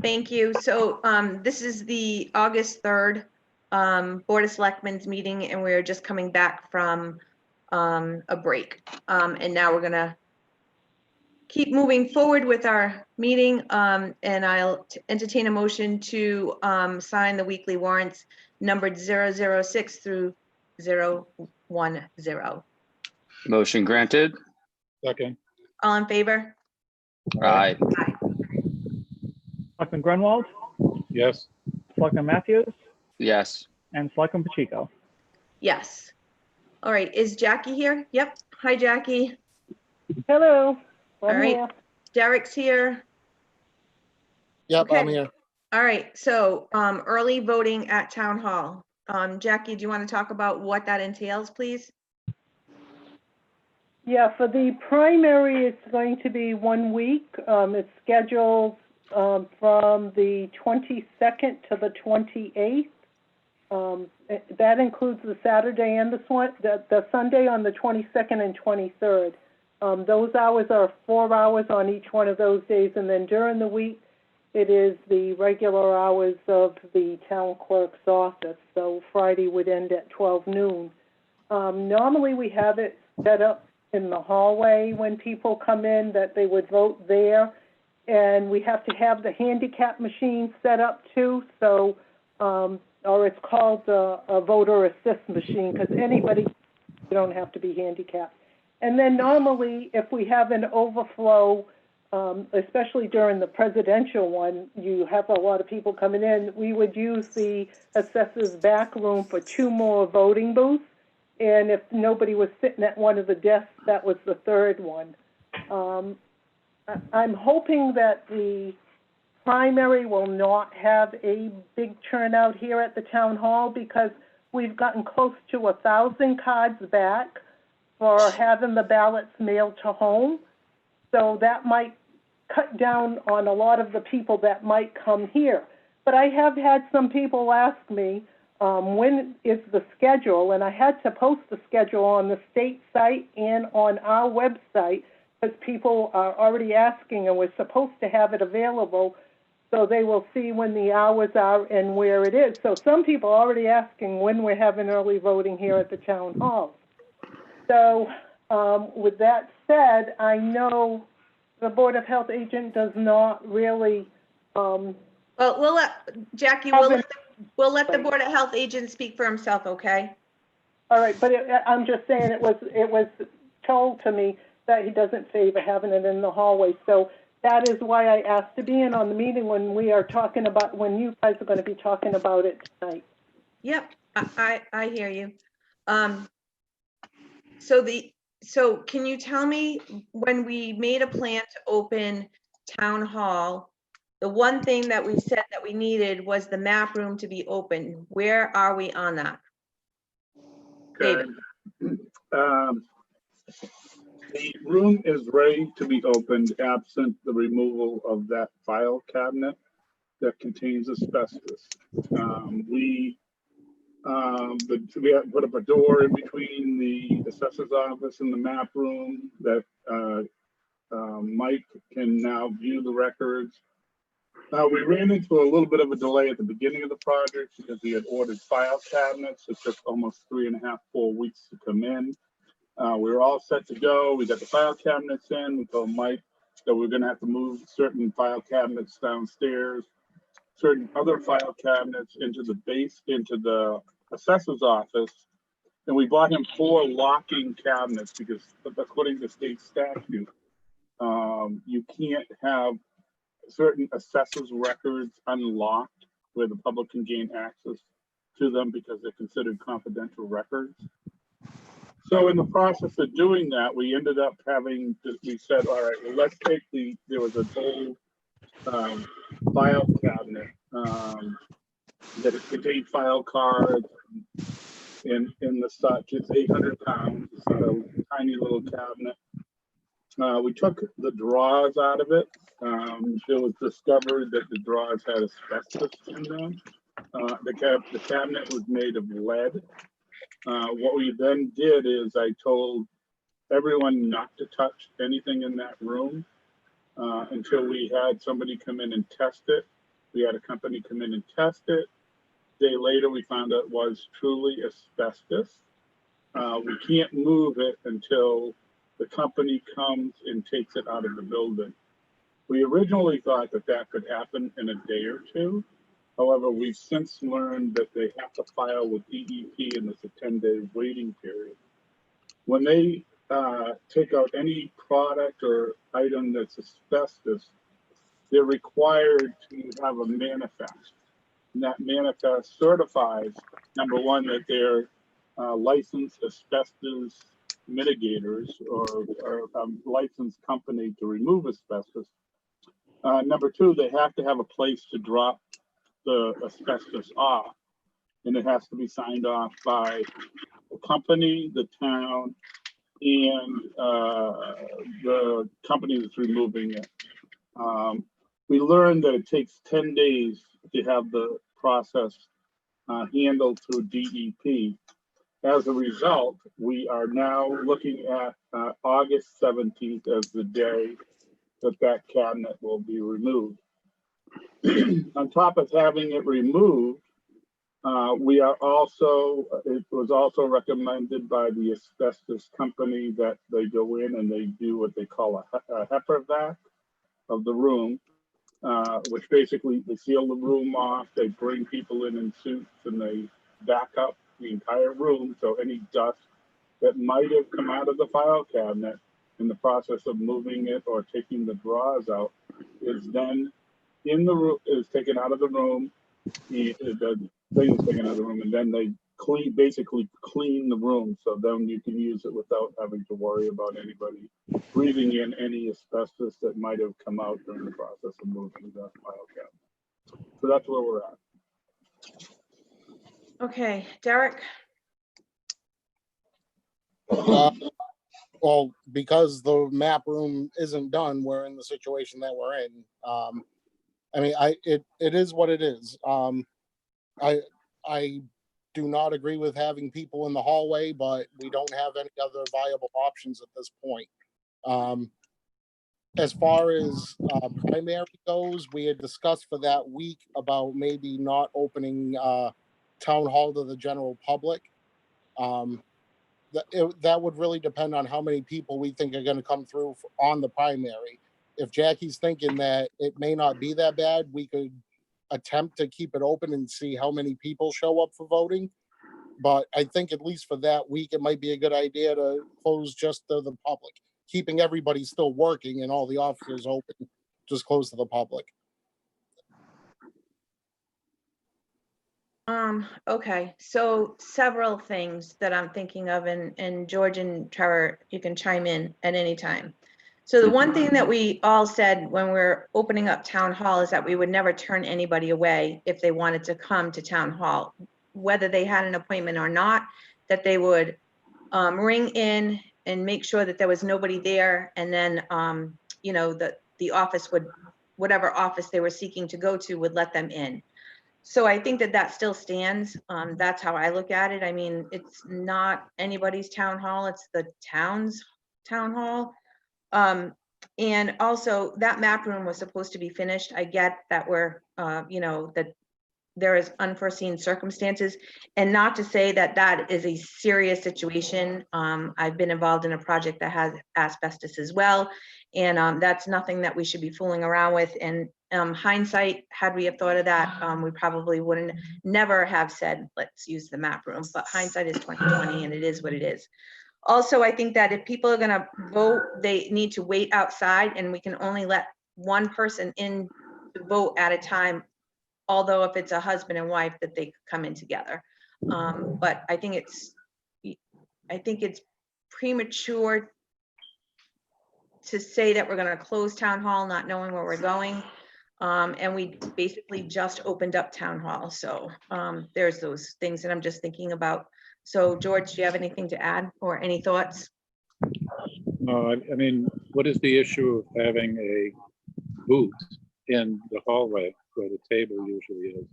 Thank you. So this is the August 3rd Board of Selectmen's meeting, and we're just coming back from a break. And now we're gonna keep moving forward with our meeting, and I'll entertain a motion to sign the weekly warrants numbered 006 through 010. Motion granted. Second. All in favor? Aye. Aye. Selectman Grunwald, Yes. Selectman Matthews, Yes. and Selectman Pacheco. Yes. All right, is Jackie here? Yep. Hi, Jackie. Hello. All right. Here. Derek's here. Yep, Okay. I'm here. All right, so early voting at Town Hall. Jackie, do you want to talk about what that entails, please? Yeah, for the primary, it's going to be 1 week. It's scheduled from the 22nd to the 28th. That includes the Saturday and the Sunday on the 22nd and 23rd. Those hours are 4 hours on each one of those days, and then during the week, it is the regular hours of the town clerk's office. So Friday would end at 12 noon. Normally, we have it set up in the hallway when people come in, that they would vote there. And we have to have the handicap machine set up too, so, or it's called a voter assist machine, because anybody, you don't have to be handicapped. And then normally, if we have an overflow, especially during the presidential one, you have a lot of people coming in, we would use the assessor's back room for 2 more voting booths. And if nobody was sitting at one of the desks, that was the 3rd one. I'm hoping that the primary will not have a big turnout here at the town hall, because we've gotten close to 1,000 cards back for having the ballots mailed to home. So that might cut down on a lot of the people that might come here. But I have had some people ask me, when is the schedule? And I had to post the schedule on the state site and on our website, because people are already asking, and we're supposed to have it available so they will see when the hours are and where it is. So some people are already asking when we're having early voting here at the town hall. So with that said, I know the Board of Health agent does not really. Well, we'll let Jackie. We'll let the Board of Health agent speak for himself. Okay. All right, but I'm just saying it was told to me that he doesn't favor having it in the hallway. So that is why I asked to be in on the meeting when we are talking about, when you guys are going to be talking about it tonight. Yep, I hear you. So can you tell me, when we made a plan to open Town Hall, the one thing that we said that we needed was the map room to be open. Where are we on that? Okay. The room is ready to be opened, absent the removal of that file cabinet that contains asbestos. We have put up a door in between the assessor's office and the map room that Mike can now view the records. We ran into a little bit of a delay at the beginning of the project because we had ordered file cabinets. It took almost 3.5, 4 weeks to come in. We were all set to go. We got the file cabinets in. We told Mike that we we're going to have to move certain file cabinets downstairs, certain other file cabinets into the assessor's office. And we bought him 4 locking cabinets because, according to state statute, you can't have certain assessor's records unlocked where the public can gain access to them because they're considered confidential records. So in the process of doing that, we ended up we said, all right, well, let's take there was an old file cabinet that contained file cards in the such. It's 800 pounds. It's not a tiny little cabinet. We took the drawers out of it. It was discovered that the drawers had asbestos in them. The cabinet was made of lead. What we then did is I told everyone not to touch anything in that room until we had somebody come in and test it We had a company come in and test it. A day later, we found out it was truly asbestos. We can't move it until the company comes and takes it out of the building. We originally thought that that could happen in a day or two. However, we've since learned that they have to file with DEP and it's a 10-day waiting period. When they take out any product or item that's asbestos, they're required to have a manifest. And that manifest certifies, number one, that they're licensed asbestos mitigators or licensed company to remove asbestos. Number two, they have to have a place to drop the asbestos off, and it has to be signed off by the company, the town, and the company that's removing it. We learned that it takes 10 days to have the process handled through DEP. As a result, we are now looking at August 17th as the day that cabinet will be removed. On top of having it removed, we are also, it was also recommended by the asbestos company that they go in and they do what they call a HEPA vac of the room, which basically they seal the room off, they bring people in suits and they back up the entire room. So any dust that might have come out of the file cabinet in the process of moving it or taking the drawers out is then in the room, is taken out of the room. The thing is taken out of the room, and then they basically clean the room, so then you can use it without having to worry about anybody breathing in any asbestos that might have come out during the process of moving the file cabinet. So that's where we're at. Okay, Derek? Well, because the map room isn't done, we're in the situation that we're in. I mean, it is what it is. I do not agree with having people in the hallway, but we don't have any other viable options at this point. As far as primary goes, we had discussed for that week about maybe not opening town hall to the general public. That would really depend on how many people we think are going to come through on the primary. If Jackie's thinking that it may not be that bad, we could attempt to keep it open and see how many people show up for voting. But I think at least for that week, it might be a good idea to close just to the public, keeping everybody still working and all the offices open, just close to the public. Okay, so several things that I'm thinking of, and George and Trevor, you can chime in at any time. So the one thing that we all said when we're opening up town hall is that we would never turn anybody away if they wanted to come to town hall, whether they had an appointment or not, that they would ring in and make sure that there was nobody there. And then, you know, the office would, whatever office they were seeking to go to would let them in. So I think that still stands. That's how I look at it. I mean, it's not anybody's town hall, it's the town's town hall. And also that map room was supposed to be finished. I get that we're, you know, that there is unforeseen circumstances, and not to say that that is a serious situation. I've been involved in a project that has asbestos as well. And that's nothing that we should be fooling around with. And hindsight, had we have thought of that, we probably wouldn't never have said, let's use the map room, but hindsight is 20/20 and it is what it is. Also, I think that if people are gonna vote, they need to wait outside, and we can only let one person in to vote at a time. Although if it's a husband and wife, that they could come in together. But I think it's premature to say that we're gonna close town hall, not knowing where we're going. And we basically just opened up town hall. So there's those things that I'm just thinking about. So George, do you have anything to add or any thoughts? No, I mean, what is the issue of having a booth in the hallway where the table usually is?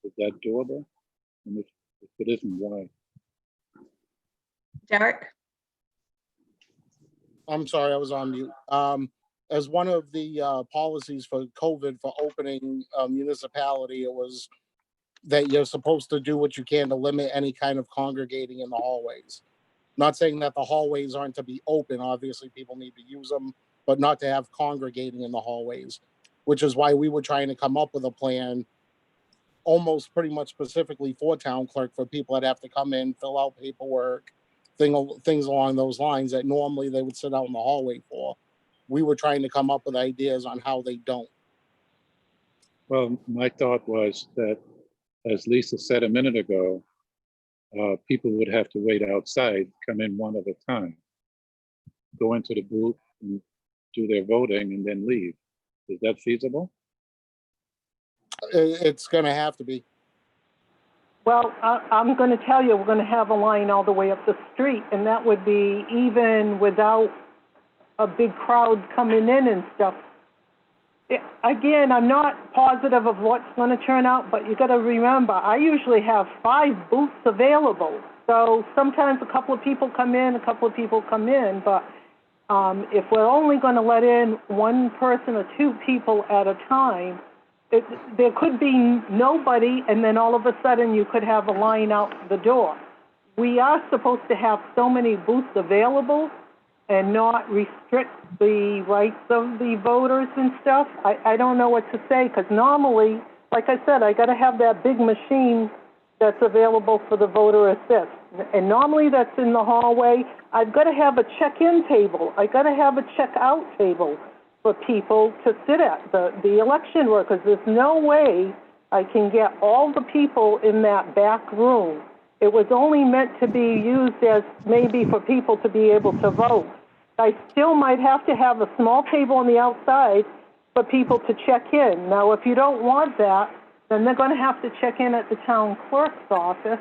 Is that doable? And if it isn't, why? Derek? I'm sorry, I was on mute. as one of the policies for COVID for opening a municipality, it was that you're supposed to do what you can to limit any kind of congregating in the hallways. Not saying that the hallways aren't to be open. Obviously, people need to use them, but not to have congregating in the hallways, which is why we were trying to come up with a plan almost pretty much specifically for town clerk, for people that have to come in, fill out paperwork, things along those lines that normally they would sit out in the hallway for. We were trying to come up with ideas on how they don't. Well, my thought was that, as Lisa said a minute ago, people would have to wait outside, come in one at a time, go into the booth and do their voting and then leave. Is that feasible? It's going to have to be. Well, I'm going to tell you, we're going to have a line all the way up the street, and that would be even without a big crowd coming in and stuff. Again, I'm not positive of what's going to turn out, but you got to remember, I usually have 5 booths available. So sometimes a couple of people come in, a couple of people come in, but if we're only going to let in 1 person or 2 people at a time, there could be nobody, and then all of a sudden you could have a line out the door. We are supposed to have so many booths available and not restrict the rights of the voters and stuff. I don't know what to say, because normally, like I said, I got to have that big machine that's available for the voter assist. And normally that's in the hallway. I've got to have a check-in table. I got to have a check-out table for people to sit at, the election workers. There's no way I can get all the people in that back room. It was only meant to be used as maybe for people to be able to vote. I still might have to have a small table on the outside for people to check in. Now, if you don't want that, then they're going to have to check in at the town clerk's office.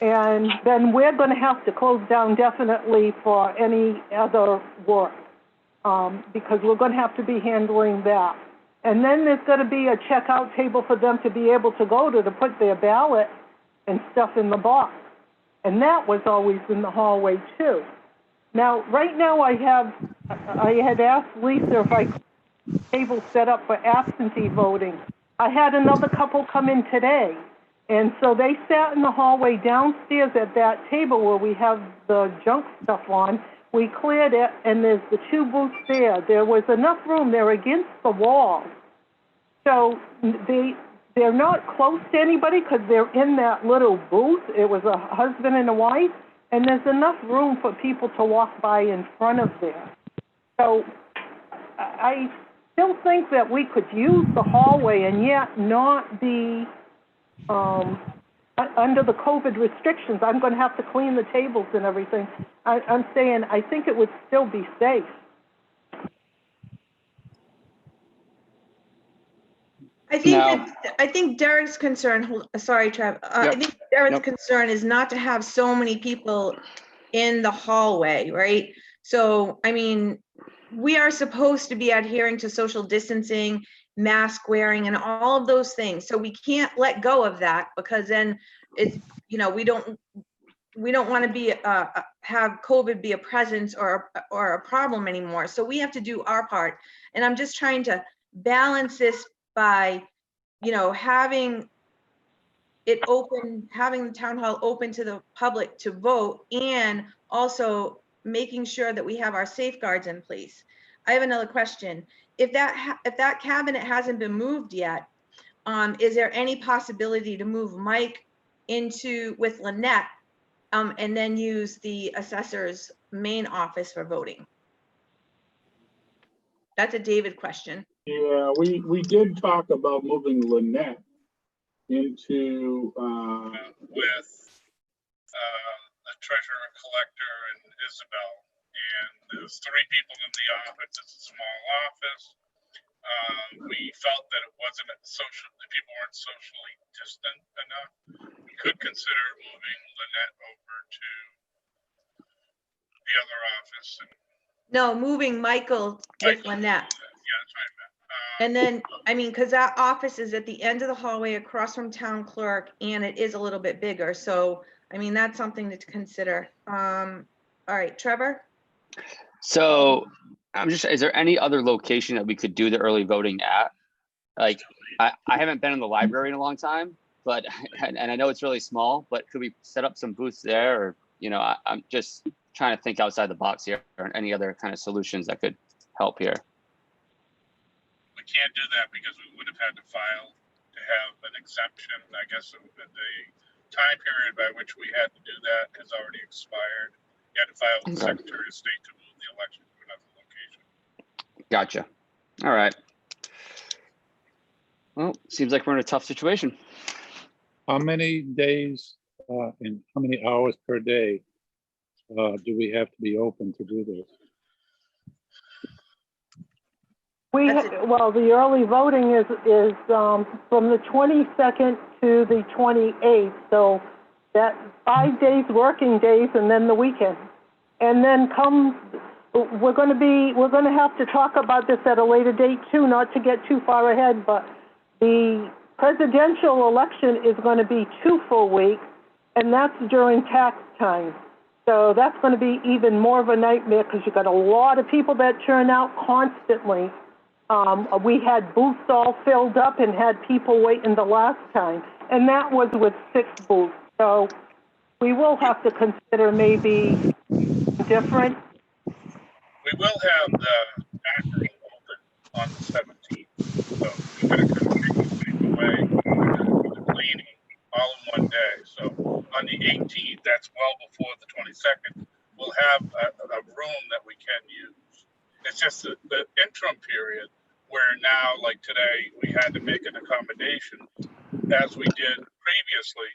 And then we're going to have to close down definitely for any other work, because we're going to have to be handling that. And then there's going to be a checkout table for them to be able to go to put their ballot and stuff in the box. And that was always in the hallway too. Now, right now I had asked Lisa if I could have a table set up for absentee voting. I had another couple come in today. And so they sat in the hallway downstairs at that table where we have the junk stuff on. We cleared it, and there's the 2 booths there. There was enough room. They're against the wall. So they're not close to anybody because they're in that little booth. It was a husband and a wife, and there's enough room for people to walk by in front of there. So I still think that we could use the hallway and yet not be under the COVID restrictions. I'm going to have to clean the tables and everything. I'm saying I think it would still be safe. I think Derek's concern, sorry, Trev. I think Derek's concern is not to have so many people in the hallway, right? So, I mean, we are supposed to be adhering to social distancing, mask wearing, and all of those things. So we can't let go of that, because then it's, you know, we don't want to be have COVID be a presence or a problem anymore. So we have to do our part. And I'm just trying to balance this by, you know, having it open, having the town hall open to the public to vote, and also making sure that we have our safeguards in place. I have another question. If that cabinet hasn't been moved yet, is there any possibility to move Mike into with Lynette, and then use the assessor's main office for voting? That's a David question. Yeah, we did talk about moving Lynette into with the treasurer collector and Isabel, and there's 3 people in the office. It's a small office. We felt that it wasn't people weren't socially distant enough. We could consider moving Lynette over to the other office. No, moving Michael with Lynette. Yeah, that's what I meant. And then, I mean, because that office is at the end of the hallway across from town clerk, and it is a little bit bigger. So, I mean, that's something to consider. All right, Trevor? So is there any other location that we could do the early voting at? Like, I haven't been in the library in a long time, but, and I know it's really small, but could we set up some booths there? Or, I'm just trying to think outside the box here, or any other kind of solutions that could help here. We can't do that because we would have had to file to have an exemption. I guess the time period by which we had to do that has already expired. You had to file with the Okay. Secretary of State to move the election to another location. Gotcha. All right. Well, seems like we're in a tough situation. How many days and how many hours per day do we have to be open to do this? Well, the early voting is from the 22nd to the 28th, so that 5 days, working days, and then the weekend. And then we're going to have to talk about this at a later date too, not to get too far ahead, but the presidential election is going to be 2 full weeks, and that's during tax time. So that's going to be even more of a nightmare because you've got a lot of people that turn out constantly. We had booths all filled up and had people waiting the last time, and that was with 6 booths. So we will have to consider maybe different. We will have the back room open on the 17th. So we're going to kind of take the thing away. We're going to do the cleaning all in one day. So on the 18th, that's well before the 22nd, we'll have a room that we can use. It's just the interim period where now, like today, we had to make an accommodation as we did previously.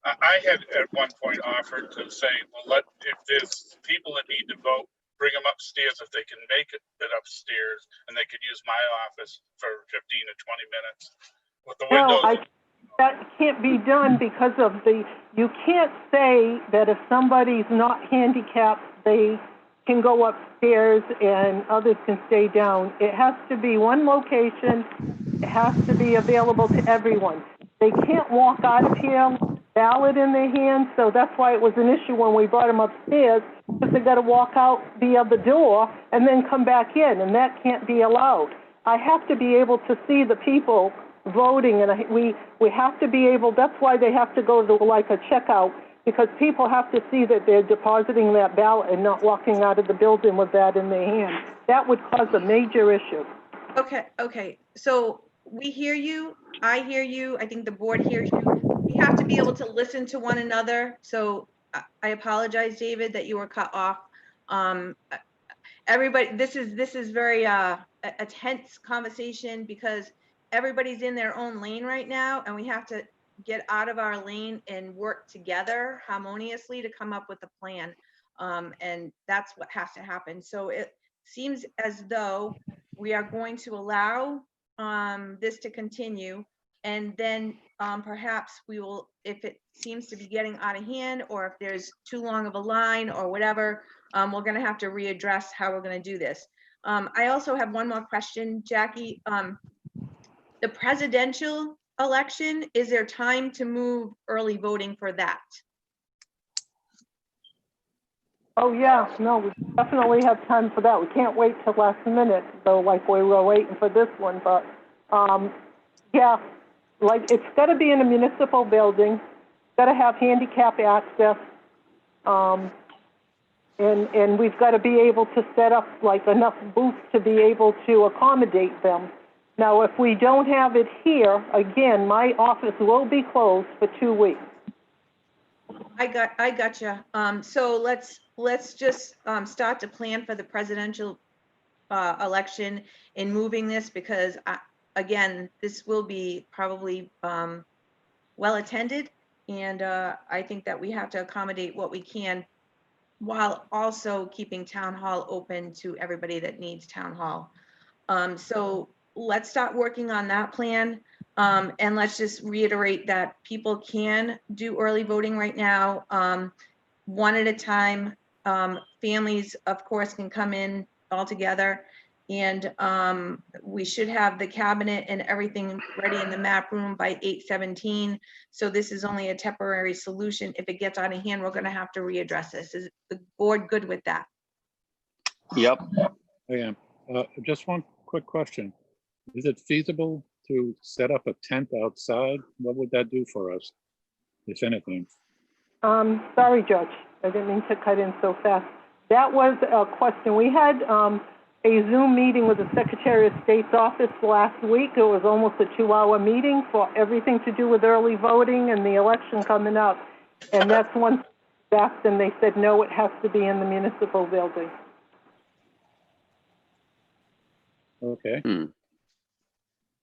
I had at one point offered to say, well, if there's people that need to vote, bring them upstairs if they can make it upstairs, and they could use my office for 15 to 20 minutes with the windows. That can't be done because of you can't say that if somebody's not handicapped, they can go upstairs and others can stay down. It has to be one location. It has to be available to everyone. They can't walk out of here ballot in their hand, so that's why it was an issue when we brought them upstairs, because they got to walk out the other door and then come back in, and that can't be allowed. I have to be able to see the people voting, and we have to be able, that's why they have to go to like a checkout, because people have to see that they're depositing that ballot and not walking out of the building with that in their hand. That would cause a major issue. Okay. So we hear you. I hear you. I think the board hears you. We have to be able to listen to one another. So I apologize, David, that you were cut off. Everybody, this is very a tense conversation because everybody's in their own lane right now, and we have to get out of our lane and work together harmoniously to come up with a plan. And that's what has to happen. So it seems as though we are going to allow this to continue, and then perhaps we will, if it seems to be getting out of hand, or if there's too long of a line or whatever, we're going to have to readdress how we're going to do this. I also have one more question, Jackie. The presidential election, is there time to move early voting for that? Oh, yeah, no, we definitely have time for that. We can't wait till last minute, though, like we were waiting for this one, but, yeah, like, it's gotta be in a municipal building, gotta have handicap access, and we've gotta be able to set up, like, enough booths to be able to accommodate them. Now, if we don't have it here, again, my office will be closed for 2 weeks. I gotcha. So let's just start to plan for the presidential election in moving this, because again, this will be probably well attended, and I think that we have to accommodate what we can while also keeping town hall open to everybody that needs town hall. So let's start working on that plan. And let's just reiterate that people can do early voting right now, one at a time. Families, of course, can come in all together, and we should have the cabinet and everything ready in the map room by 8:17. So this is only a temporary solution. If it gets out of hand, we're going to have to readdress this. Is the board good with that? Yep. I am. Just one quick question. Is it feasible to set up a tent outside? What would that do for us, if anything? Sorry, Judge, I didn't mean to cut in so fast. That was a question. We had a Zoom meeting with the Secretary of State's office last week. It was almost a 2-hour meeting for everything to do with early voting and the election coming up. And that's one asked, and they said, no, it has to be in the municipal building. Okay.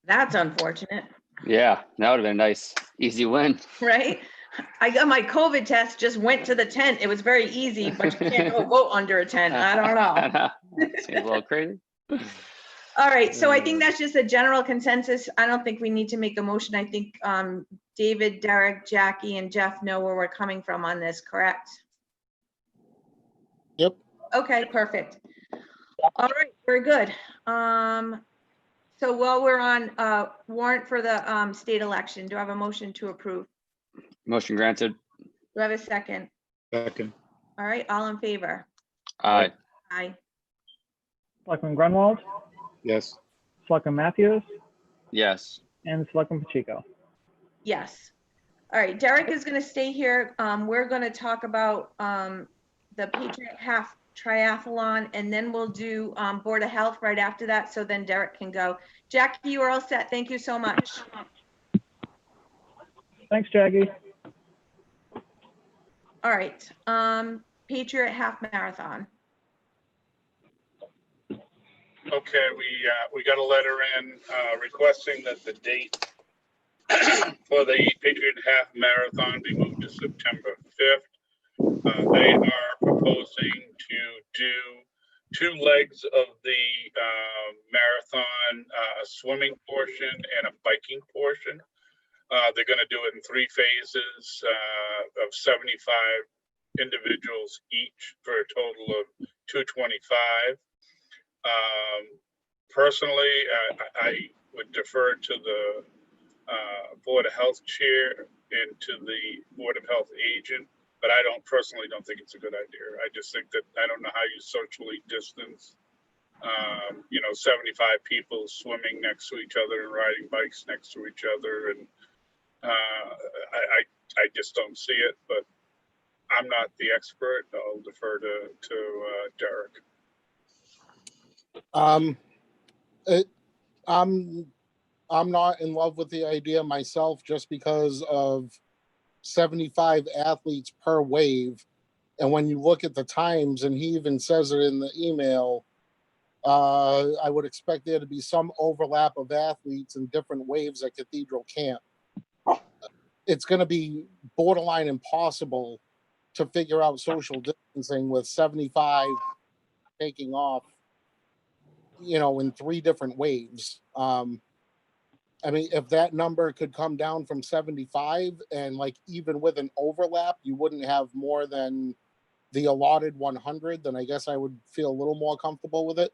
That's unfortunate, Yeah, that would have been a nice, easy win. right? I got my COVID test, just went to the tent. It was very easy, but you can't go vote under a tent. I don't know. Seems a little crazy. All right, so I think that's just a general consensus. I don't think we need to make a motion. I think David, Derek, Jackie, and Jeff know where we're coming from on this, correct? Yep. Okay, perfect. All right, very good. So while we're on warrant for the state election, do I have a motion to approve? Motion granted. Do I have a second? Second. All right, all in favor? Aye. Aye. Selectman Grunwald, Yes. Selectman Matthews, Yes. and Selectman Pacheco. Yes. All right, Derek is going to stay here. We're going to talk about the Patriot Half Triathlon, and then we'll do Board of Health right after that, so then Derek can go. Jackie, you are all set. Thank you so much. Thanks, Jackie. All right, Patriot Half Marathon. Okay, we got a letter in requesting that the date for the Patriot Half Marathon be moved to September 5th. They are proposing to do 2 legs of the marathon, a swimming portion and a biking portion. They're going to do it in 3 phases of 75 individuals each for a total of 225. Personally, I would defer to the Board of Health chair and to the Board of Health agent, but I personally don't think it's a good idea. I just think that I don't know how you socially distance, 75 people swimming next to each other and riding bikes next to each other, and I just don't see it. But I'm not the expert. I'll defer to Derek. I'm not in love with the idea myself, just because of 75 athletes per wave. And when you look at the times, and he even says it in the email, I would expect there to be some overlap of athletes in different waves at Cathedral Camp. It's going to be borderline impossible to figure out social distancing with 75 taking off, in 3 different waves. I mean, if that number could come down from 75, and even with an overlap, you wouldn't have more than the allotted 100, then I guess I would feel a little more comfortable with it.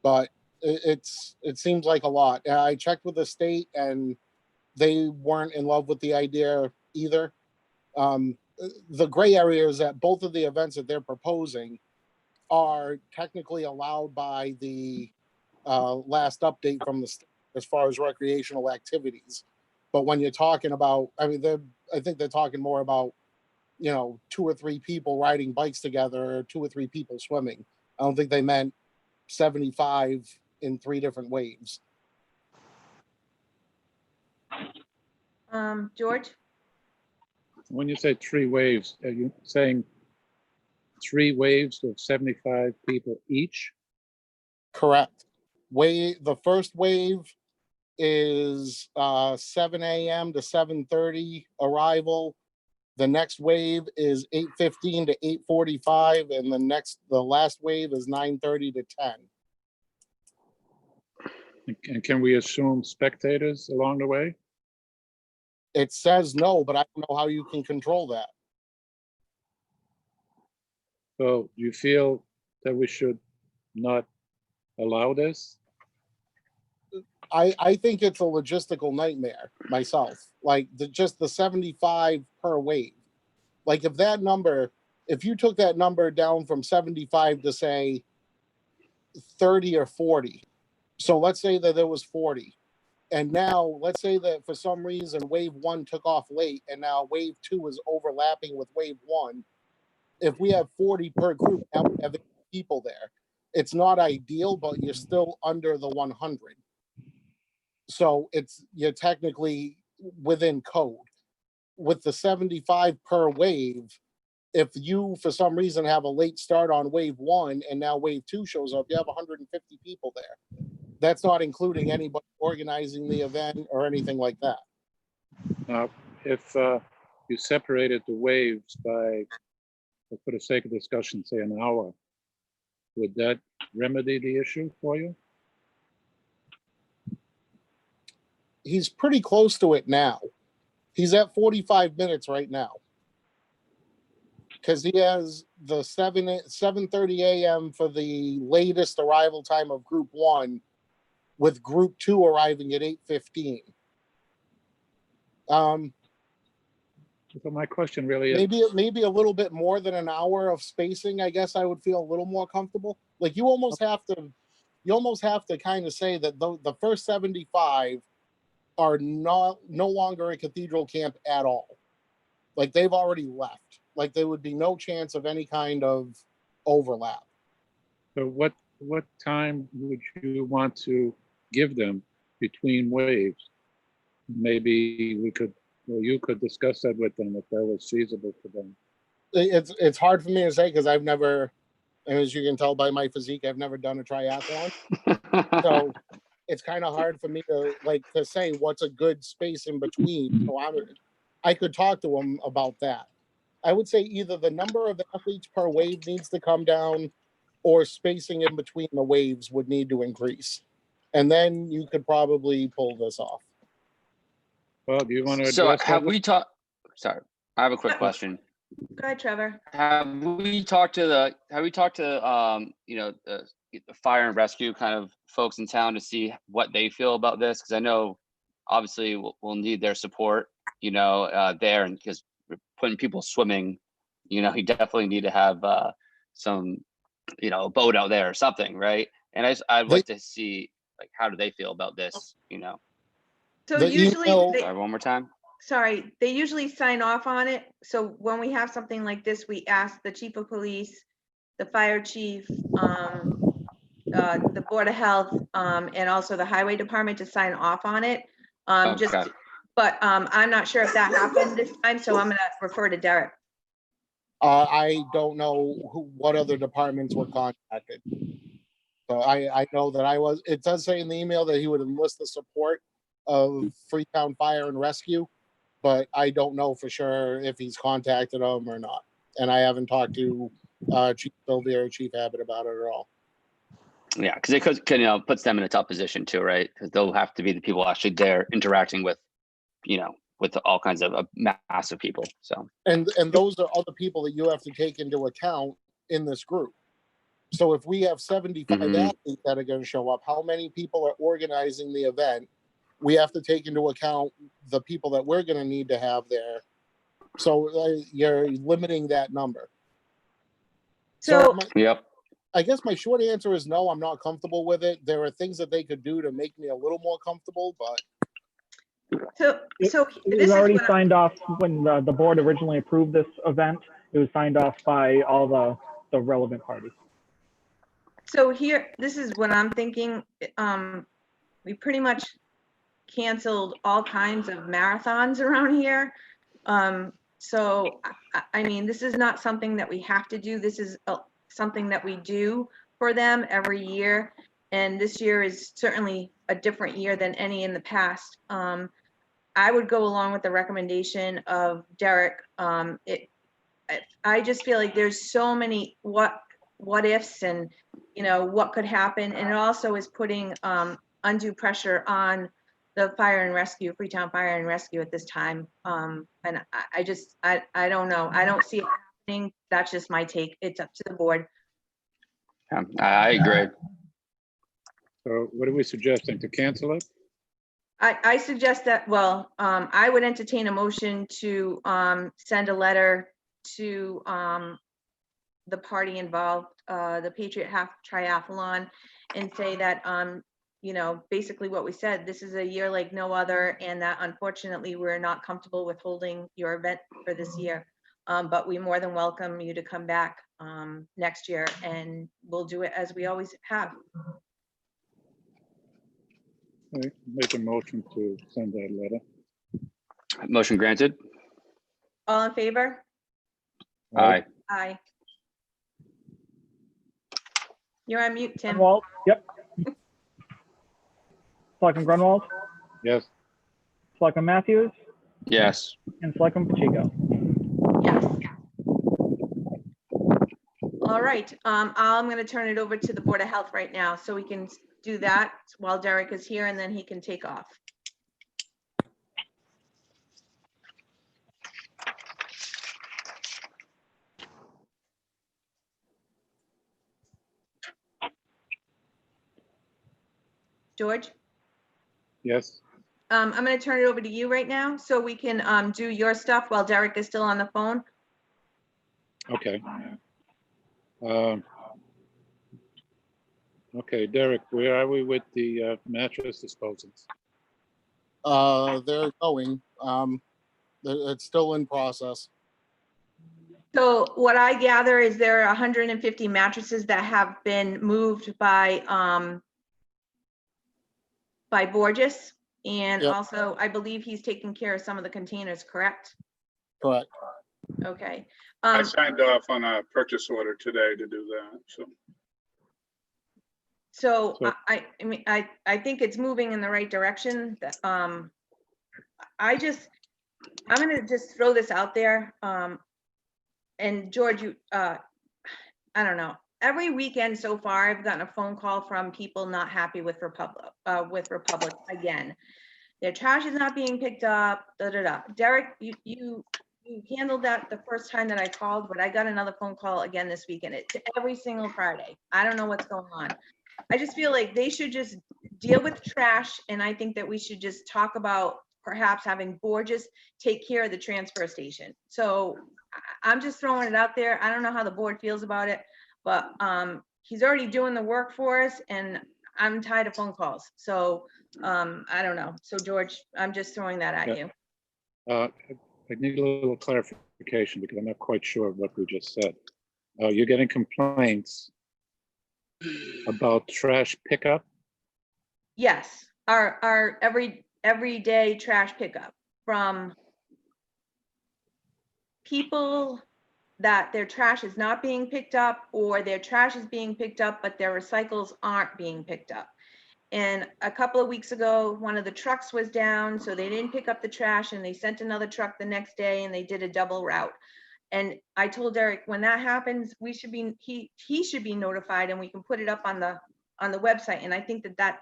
But it seems like a lot. I checked with the state, and they weren't in love with the idea either. The gray area is that both of the events that they're proposing are technically allowed by the last update from the state as far as recreational activities. But when you're talking about, I think they're talking more about, 2 or 3 people riding bikes together, or 2 or 3 people swimming. I don't think they meant 75 in 3 different waves. George? When you say 3 waves, are you saying 3 waves of 75 people each? Correct. The first wave is 7 a.m. to 7:30 arrival. The next wave is 8:15 to 8:45, and the last wave is 9:30 to 10. And can we assume spectators along the way? It says no, but I don't know how you can control that. So do you feel that we should not allow this? I think it's a logistical nightmare myself. Just the 75 per wave. If you took that number down from 75 to say 30 or 40. So let's say that there was 40. And now let's say that for some reason wave 1 took off late and now wave 2 is overlapping with wave 1. If we have 40 per group, now we have 80 people there. It's not ideal, but you're still under the 100. So you're technically within code. With the 75 per wave, if you for some reason have a late start on wave 1 and now wave 2 shows up, you have 150 people there. That's not including anybody organizing the event or anything like that. Now, if you separated the waves by, for the sake of discussion, say an hour, would that remedy the issue for you? He's pretty close to it now. He's at 45 minutes right now. Because he has the 7:30 a.m. for the latest arrival time of group 1, with group 2 arriving at 8:15. So my question really is, maybe a little bit more than an hour of spacing, I guess I would feel a little more comfortable. Like you almost have to kind of say that the first 75 are no longer in Cathedral Camp at all. Like they've already left. Like there would be no chance of any kind of overlap. so what time would you want to give them between waves? Maybe we could, or you could discuss that with them if that was feasible for them. It's hard for me to say because I've never, and as you can tell by my physique, I've never done a triathlon. So it's kind of hard for me to say what's a good space in between. So I could talk to them about that. I would say either the number of athletes per wave needs to come down or spacing in between the waves would need to increase. And then you could probably pull this off. Well, do you want to So address have that? we talked, sorry, I have a quick question. Go ahead, Trevor. Have we talked to the fire and rescue kind of folks in town to see what they feel about this? Because I know obviously we'll need their support, there, and because putting people swimming, you definitely need to have some, a boat out there or something, right? And I'd like to see like how do they feel about this, So The usually, email- Sorry, one more time. they usually sign off on it. So when we have something like this, we ask the chief of police, the fire chief, the board of health, and also the highway department to sign off on it. Okay. But I'm not sure if that happened this time, so I'm gonna refer to Derek. I don't know what other departments were contacted. So I know that it does say in the email that he would enlist the support of Freetown Fire and Rescue, but I don't know for sure if he's contacted them or not. And I haven't talked to Chief Sylvia or Chief Abbott about it at all. Yeah, because it could puts them in a tough position too, right? Because they'll have to be the people actually there interacting with, with all kinds of massive people. So And those are other people that you have to take into account in this group. So if we have 75 athletes that are going to show up, how many people are organizing the event? We have to take into account the people that we're going to need to have there. So you're limiting that number. So yep. I guess my short answer is no, I'm not comfortable with it. There are things that they could do to make me a little more comfortable, but so It this was is already what signed off when the board originally approved this event. It was signed off by all the relevant parties. So here, this is what I'm thinking. We pretty much canceled all kinds of marathons around here. So, I mean, this is not something that we have to do. This is something that we do for them every year. And this year is certainly a different year than any in the past. I would go along with the recommendation of Derek. I just feel like there's so many what ifs and, what could happen. And it also is putting undue pressure on the fire and rescue, Freetown Fire and Rescue at this time. And I don't know. I don't see it happening. That's just my take. It's up to the board. Yeah, I agree. So what are we suggesting, to cancel it? I suggest that, I would entertain a motion to send a letter to the party involved, the Patriot Half Triathlon, and say that, you know, basically what we said, this is a year like no other, and that unfortunately we're not comfortable with holding your event for this year. But we more than welcome you to come back next year, and we'll do it as we always have. I make a motion to send that letter. Motion granted. All in favor? Aye. Aye. You're on mute, Tim. Grunwald, yep. Selectman Grunwald, Yes, Selectman Matthews, Yes. and Selectman Pacheco. Yes. All right, I'm gonna turn it over to the Board of Health right now, so we can do that while Derek is here, and then he can take off. George? yes. I'm gonna turn it over to you right now, so we can do your stuff while Derek is still on the phone. Okay. Okay, Derek, where are we with the mattress disposals? They're going. It's still in process. So what I gather is there are 150 mattresses that have been moved by Borges. And Yep. also, I believe he's taking care of some of the containers, correct? Correct. Okay. I signed off on a purchase order today to do that, so. So So- I mean, I think it's moving in the right direction. I'm gonna just throw this out there. And George, I don't know. Every weekend so far, I've gotten a phone call from people not happy with Republic again. Their trash is not being picked up, da, da, da. Derek, you handled that the first time that I called, but I got another phone call again this weekend. It's every single Friday. I don't know what's going on. I just feel like they should just deal with trash, and I think that we should just talk about perhaps having Borges take care of the transfer station. So I'm just throwing it out there. I don't know how the board feels about it, but he's already doing the work for us, and I'm tired of phone calls. So I don't know. So George, I'm just throwing that at you. I need a little clarification because I'm not quite sure of what we just said. You're getting complaints about trash pickup? Yes, our everyday trash pickup from people that their trash is not being picked up, or their trash is being picked up, but their recycles aren't being picked up. And a couple of weeks ago, one of the trucks was down, so they didn't pick up the trash, and they sent another truck the next day, and they did a double route. And I told Derek, when that happens, we should be, he should be notified, and we can put it up on the website. And I think that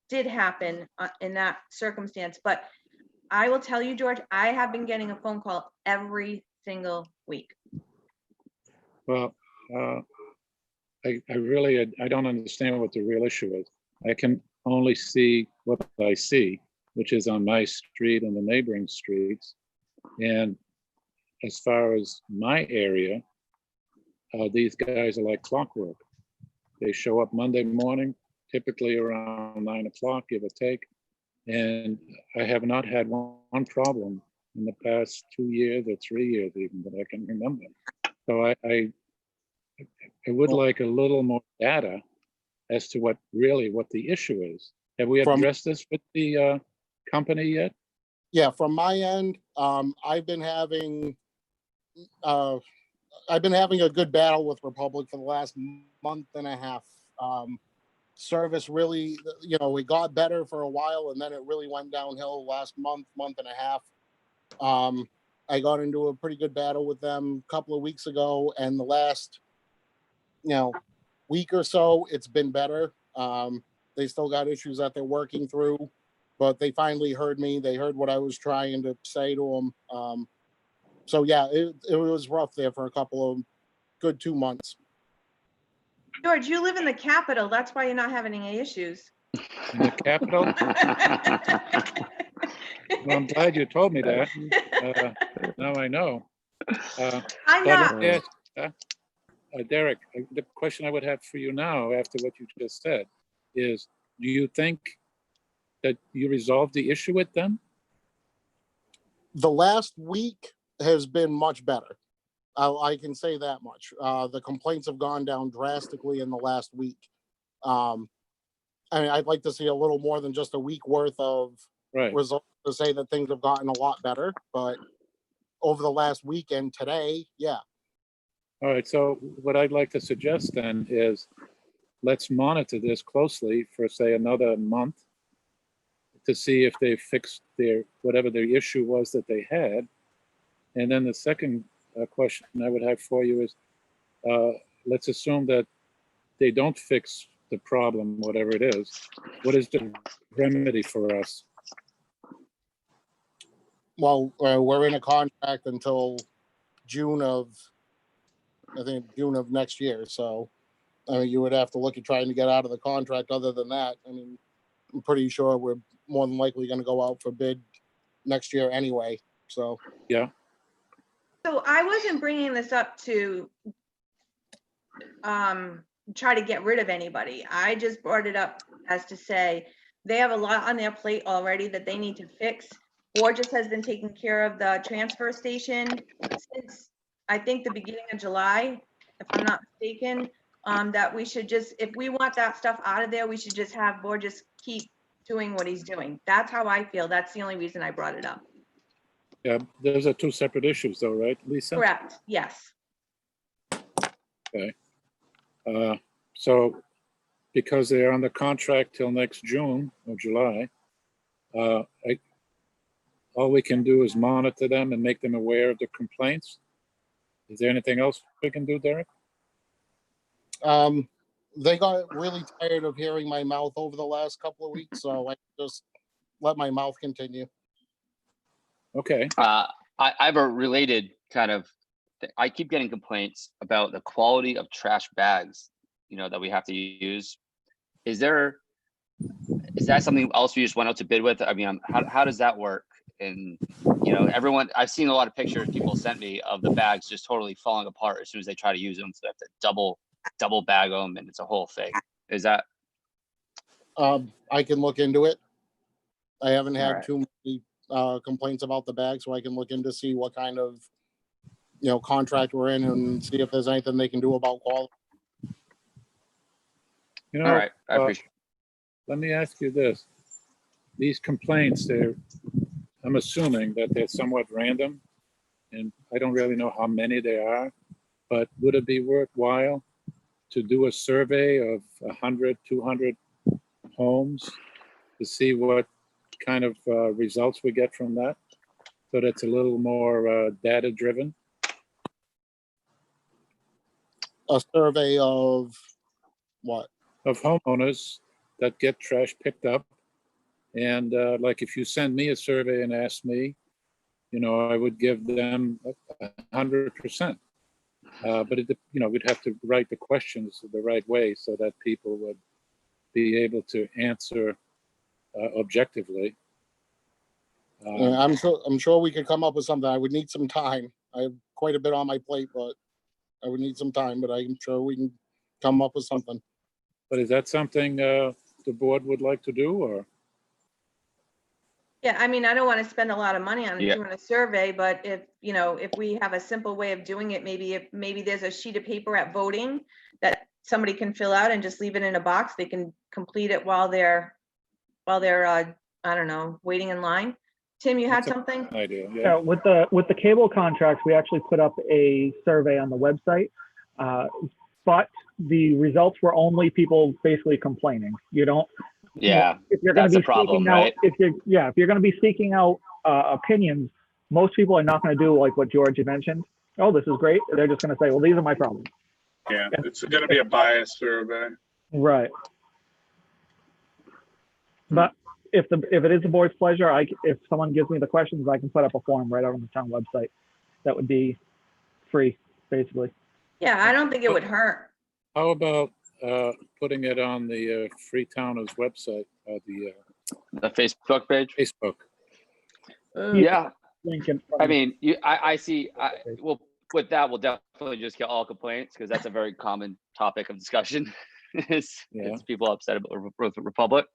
did happen in that circumstance. But I will tell you, George, I have been getting a phone call every single week. Well, I really don't understand what the real issue is. I can only see what I see, which is on my street and the neighboring streets. And as far as my area, these guys are like clockwork. They show up Monday morning, typically around 9 o'clock, give or take. And I have not had one problem in the past 2 years or 3 years even that I can remember. So I would like a little more data as to what the issue is. Have we addressed this with the company yet? Yeah, from my end, I've been having a good battle with Republic for the last month and a half. Service really, it got better for a while, and then it really went downhill last month and a half. I got into a pretty good battle with them a couple of weeks ago, and the last, week or so, it's been better. They still got issues that they're working through, but they finally heard me. They heard what I was trying to say to them. So yeah, it was rough there for a couple of good 2 months. George, you live in the capital. That's why you're not having any issues. In the capital? Well, I'm glad you told me that. Now I know. I'm But not. yes, Derek, the question I would have for you now, after what you just said, is do you think that you resolved the issue with them? The last week has been much better. I can say that much. The complaints have gone down drastically in the last week. I mean, I'd like to see a little more than just a week worth of Right. results to say that things have gotten a lot better, but over the last weekend today, yeah. All right, so what I'd like to suggest then is let's monitor this closely for, say, another month to see if they fixed their, whatever their issue was that they had. And then the second question I would have for you is, let's assume that they don't fix the problem, whatever it is. What is the remedy for us? Well, we're in a contract until June of next year. So, I mean, you would have to look at trying to get out of the contract. Other than that, I mean, I'm pretty sure we're more than likely going to go out for bid next year anyway. So, Yeah. So I wasn't bringing this up to try to get rid of anybody. I just brought it up as to say they have a lot on their plate already that they need to fix. Borges has been taking care of the transfer station since I think the beginning of July, if I'm not mistaken. That we should just, if we want that stuff out of there, we should just have Borges keep doing what he's doing. That's how I feel. That's the only reason I brought it up. Yeah, those are two separate issues though, right, Lisa? Correct, yes. Okay. So because they're under contract till next June or July, all we can do is monitor them and make them aware of the complaints. Is there anything else we can do, Derek? they got really tired of hearing my mouth over the last couple of weeks, so I just let my mouth continue. Okay. I have a related kind of, I keep getting complaints about the quality of trash bags, you know, that we have to use. Is that something else we just went out to bid with? I mean, how does that work? And, you know, I've seen a lot of pictures people sent me of the bags just totally falling apart as soon as they try to use them. So they have to double bag them, and it's a whole thing. Is that? I can look into it. I haven't had Right. too many complaints about the bag, so I can look into see what kind of, you know, contract we're in and see if there's anything they can do about quality. You know, All right, I appreciate let me ask you this. These complaints, I'm assuming that they're somewhat random, and I don't really know how many there are, but would it be worthwhile to do a survey of 100, 200 homes to see what kind of results we get from that? So that's a little more data driven. A survey of what? Of homeowners that get trash picked up. And like if you send me a survey and ask me, you know, I would give them 100%. But it, you know, we'd have to write the questions the right way so that people would be able to answer objectively. I'm sure we could come up with something. I would need some time. I have quite a bit on my plate, but I would need some time, but I'm sure we can come up with something. But is that something the board would like to do, or? Yeah, I mean, I don't want to spend a lot of money on Yeah. doing a survey, but if, you know, if we have a simple way of doing it, maybe there's a sheet of paper at voting that somebody can fill out and just leave it in a box. They can complete it while they're, I don't know, waiting in line. Tim, you had That's a something? idea, yeah. Yeah, with the cable contracts, we actually put up a survey on the website, but the results were only people basically complaining. You don't. Yeah, If you're going that's to the be problem, seeking out, right? if you're going to be seeking out opinions, most people are not going to do like what George had mentioned. Oh, this is great. They're just going to say, well, these are my problems. Yeah, it's going to be a biased survey. Right. But if it is the board's pleasure, if someone gives me the questions, I can put up a form right out on the town website. That would be free, basically. Yeah, I don't think it would hurt. How about putting it on the Freetowners website, the The Facebook page. Facebook? Yeah, Link in I mean, I see. Well, with that, we'll definitely just get all complaints because that's a very common topic of discussion. It's people upset about the Republic,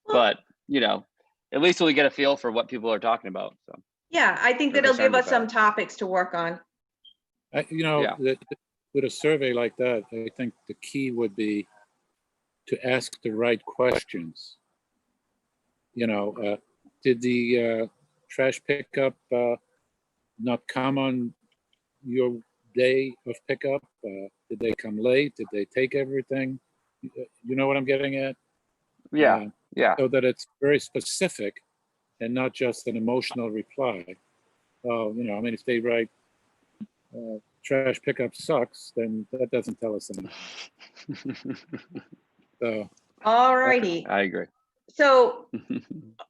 but you know, at least we'll get a feel for what people are talking about. So Yeah, I think They're that'll give concerned us some about. topics to work on. You know, Yeah. with a survey like that, I think the key would be to ask the right questions. You know, did the trash pickup not come on your day of pickup? Did they come late? Did they take everything? You know what I'm getting at? Yeah, yeah. So that it's very specific and not just an emotional reply. You know, I mean, if they write trash pickup sucks, then that doesn't tell us anything. So All righty. I agree. So,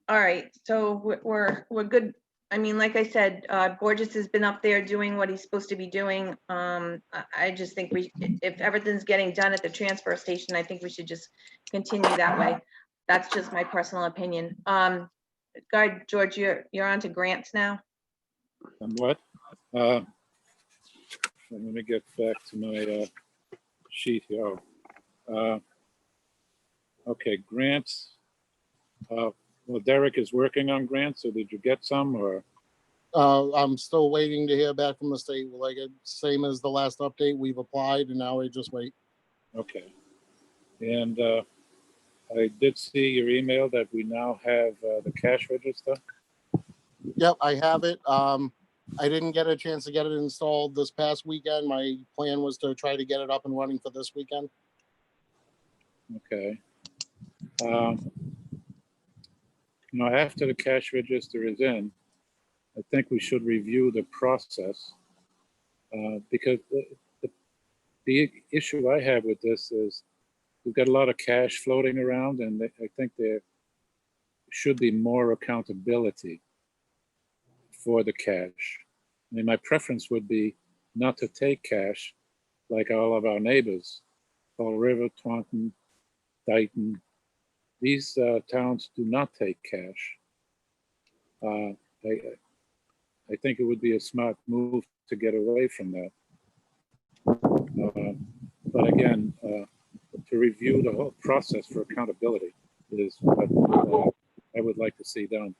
all right, so we're good. I mean, like I said, Borges has been up there doing what he's supposed to be doing. I just think if everything's getting done at the transfer station, I think we should just continue that way. That's just my personal opinion. Guy, George, you're on to grants now. and what? Let me get back to my sheet here. Okay, grants. Well, Derek is working on grants, so did you get some or? I'm still waiting to hear back from the state. Like, same as the last update, we've applied and now we just wait. Okay. And I did see your email that we now have the cash register. Yep, I have it. I didn't get a chance to get it installed this past weekend. My plan was to try to get it up and running for this weekend. Okay. You know, after the cash register is in, I think we should review the process because the issue I have with this is we've got a lot of cash floating around, and I think there should be more accountability for the cash. I mean, my preference would be not to take cash like all of our neighbors, Fall River, Taunton, Dayton. These towns do not take cash. I think it would be a smart move to get away from that. But again, to review the whole process for accountability is what I would like to see done.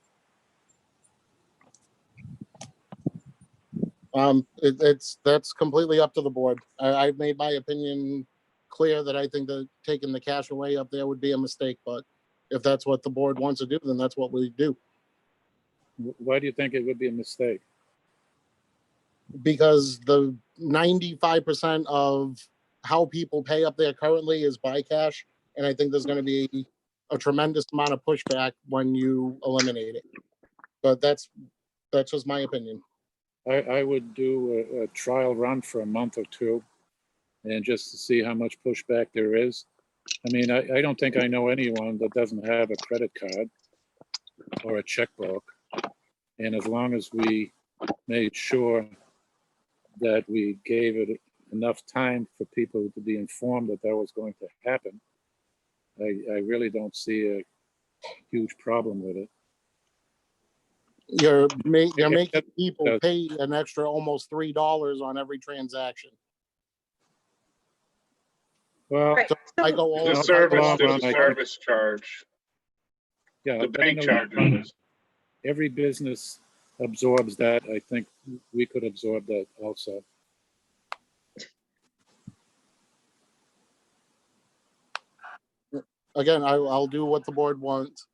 That's completely up to the board. I've made my opinion clear that I think that taking the cash away up there would be a mistake, but if that's what the board wants to do, then that's what we do. Why do you think it would be a mistake? Because the 95% of how people pay up there currently is by cash, and I think there's going to be a tremendous amount of pushback when you eliminate it. But that's just my opinion. I would do a trial run for a month or two and just to see how much pushback there is. I mean, I don't think I know anyone that doesn't have a credit card or a checkbook. And as long as we made sure that we gave it enough time for people to be informed that that was going to happen, I really don't see a huge problem with it. You're making people pay an extra almost $3 on every transaction. Well, Right. So I go all There's a service charge. yeah, The but I bank know charges. every business absorbs that. I think we could absorb that also. Again, I'll do what the board wants.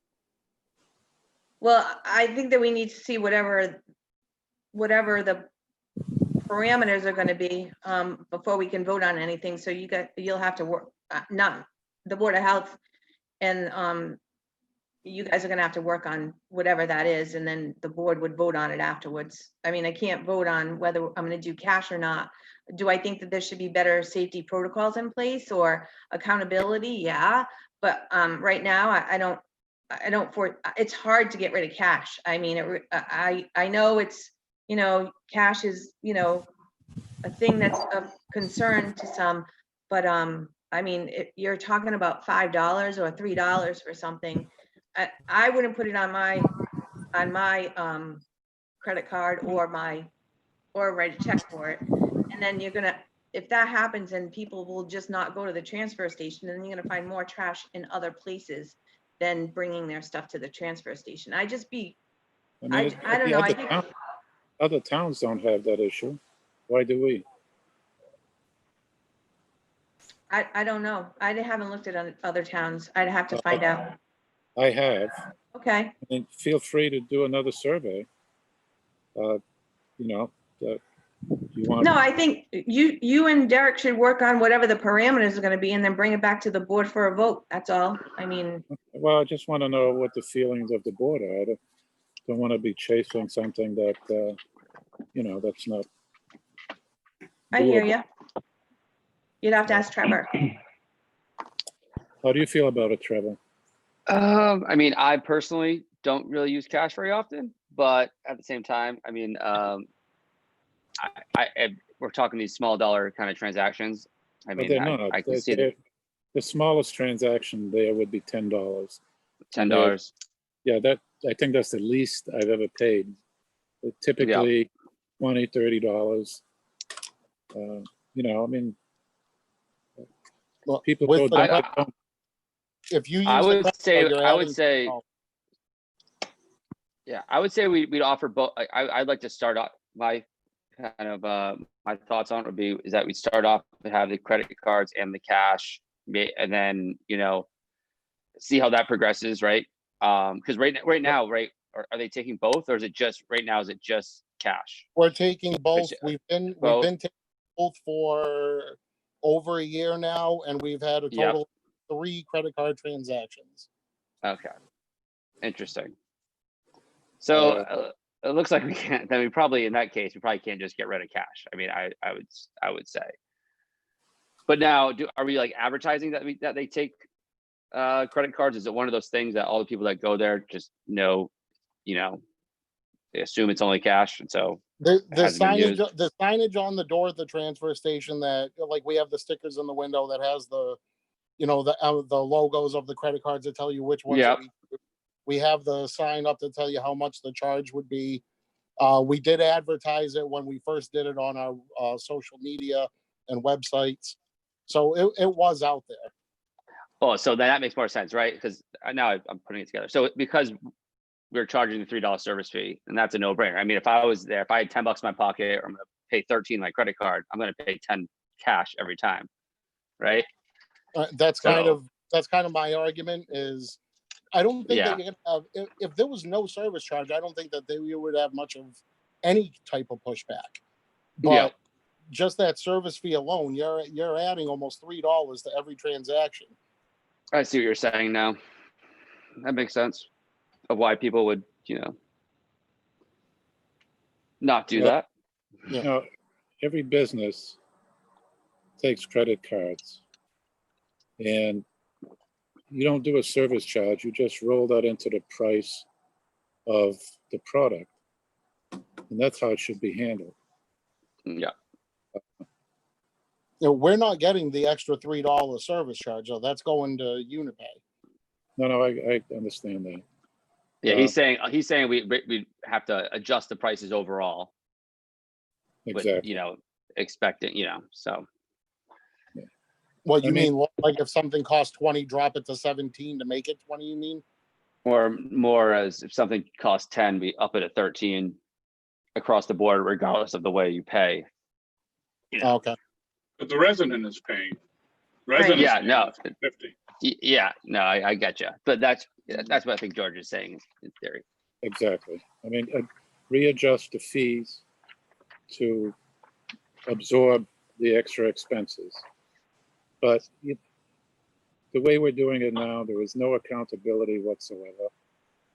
Well, I think that we need to see whatever the parameters are going to be before we can vote on anything. So you'll have to work, not the Board of Health, and you guys are going to have to work on whatever that is, and then the board would vote on it afterwards. I mean, I can't vote on whether I'm going to do cash or not. Do I think that there should be better safety protocols in place or accountability? Yeah, but right now I don't. It's hard to get rid of cash. I mean, I know it's, cash is, a thing that's of concern to some, but I mean, you're talking about $5 or $3 for something. I wouldn't put it on my credit card or write a check for it. And then you're gonna, if that happens and people will just not go to the transfer station, then you're gonna find more trash in other places than bringing their stuff to the transfer station. I just be, I mean, I don't know, I think, other towns don't have that issue. Why do we? I don't know. I haven't looked at other towns. I'd have to find out. I have. Okay. I mean, feel free to do another survey. You know, that you want. No, I think you and Derek should work on whatever the parameters are gonna be and then bring it back to the board for a vote. That's all. I mean, Well, I just want to know what the feelings of the board are. I don't want to be chasing something that, you know, that's not. I hear doable. you. You'd have to ask Trevor. How do you feel about it, Trevor? I mean, I personally don't really use cash very often, but at the same time, I mean, we're talking these small dollar kind of transactions. I But mean, they're not. I can see that The smallest transaction there would be $10. $10. Yeah, I think that's the least I've ever paid. Typically $20, $30. You know, I mean, Well, people with go the down. credit- if you use I the would credit say, card, you're I would adding say, $10. yeah, I would say we'd offer both. I'd like to start off my kind of my thoughts on it would be is that we start off to have the credit cards and the cash, and then you know, see how that progresses, right? Because right now, right, are they taking both, or is it just right now? Is it just cash? We're taking both. Which- We've both. been taking both for over a year now, and we've had a Yep. total of 3 credit card transactions. Okay, interesting. So it looks like we can't. Then we probably, in that case, we probably can't just get rid of cash. I mean, I would say. But now, are we like advertising that they take credit cards? Is it one of those things that all the people that go there just know, you know, they assume it's only cash, and so The hasn't been used. signage on the door at the transfer station that, like, we have the stickers in the window that has the, you know, the logos of the credit cards that tell you which ones. Yep. We have the sign up to tell you how much the charge would be. We did advertise it when we first did it on our social media and websites. So it was out there. Oh, so that makes more sense, right? Because now I'm putting it together. So because we're charging the $3 service fee, and that's a no-brainer. I mean, if I was there, if I had $10 in my pocket, or I'm going to pay 13 my credit card, I'm going to pay 10 cash every time, right? That's kind of my argument. Is I don't think that you're gonna have, if there was no service charge, I don't think that you would have much of any type of pushback. But just that service fee alone, you're adding almost $3 to every transaction. I see what you're saying now. That makes sense of why people would, you know, not do that. Yeah. You know, every business takes credit cards, and you don't do a service charge. You just roll that into the price of the product, and that's how it should be handled. Yeah. You know, we're not getting the extra $3 service charge, though. That's going to Unipay. No, I understand that. Yeah, he's saying we have to adjust the prices overall. Exactly. With, you know, expecting, you know, so. What you I mean- mean? Like if something costs 20, drop it to 17 to make it 20? You mean? Or more as if something costs 10, we up it at 13 across the board, regardless of the way you pay. You know? Okay. But the resident is paying. Right. Residents Yeah, paying no. 50. Yeah, no, I get you, but that's what I think George is saying in theory. Exactly. I mean, readjust the fees to absorb the extra expenses. But the way we're doing it now, there is no accountability whatsoever.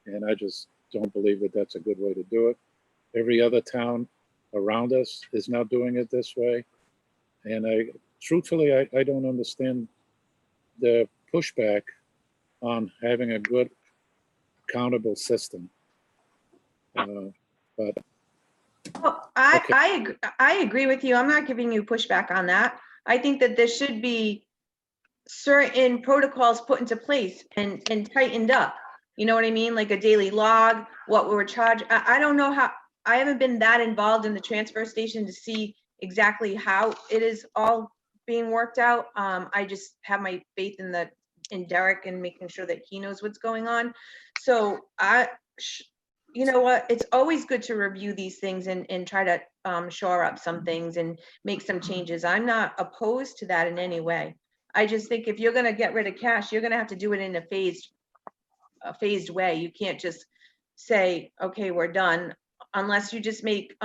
And I just don't believe that that's a good way to do it. Every other town around us is now doing it this way. And truthfully, I don't understand the pushback on having a good accountable system. But Well, Okay. I agree with you. I'm not giving you pushback on that. I think that there should be certain protocols put into place and tightened up. You know what I mean? Like a daily log, what we were charged. I don't know how, I haven't been that involved in the transfer station to see exactly how it is all being worked out. I just have my faith in Derek and making sure that he knows what's going on. So you know what, it's always good to review these things and try to shore up some things and make some changes. I'm not opposed to that in any way. I just think if you're gonna get rid of cash, you're gonna have to do it in a phased way. You can't just say, okay, we're done, unless you just make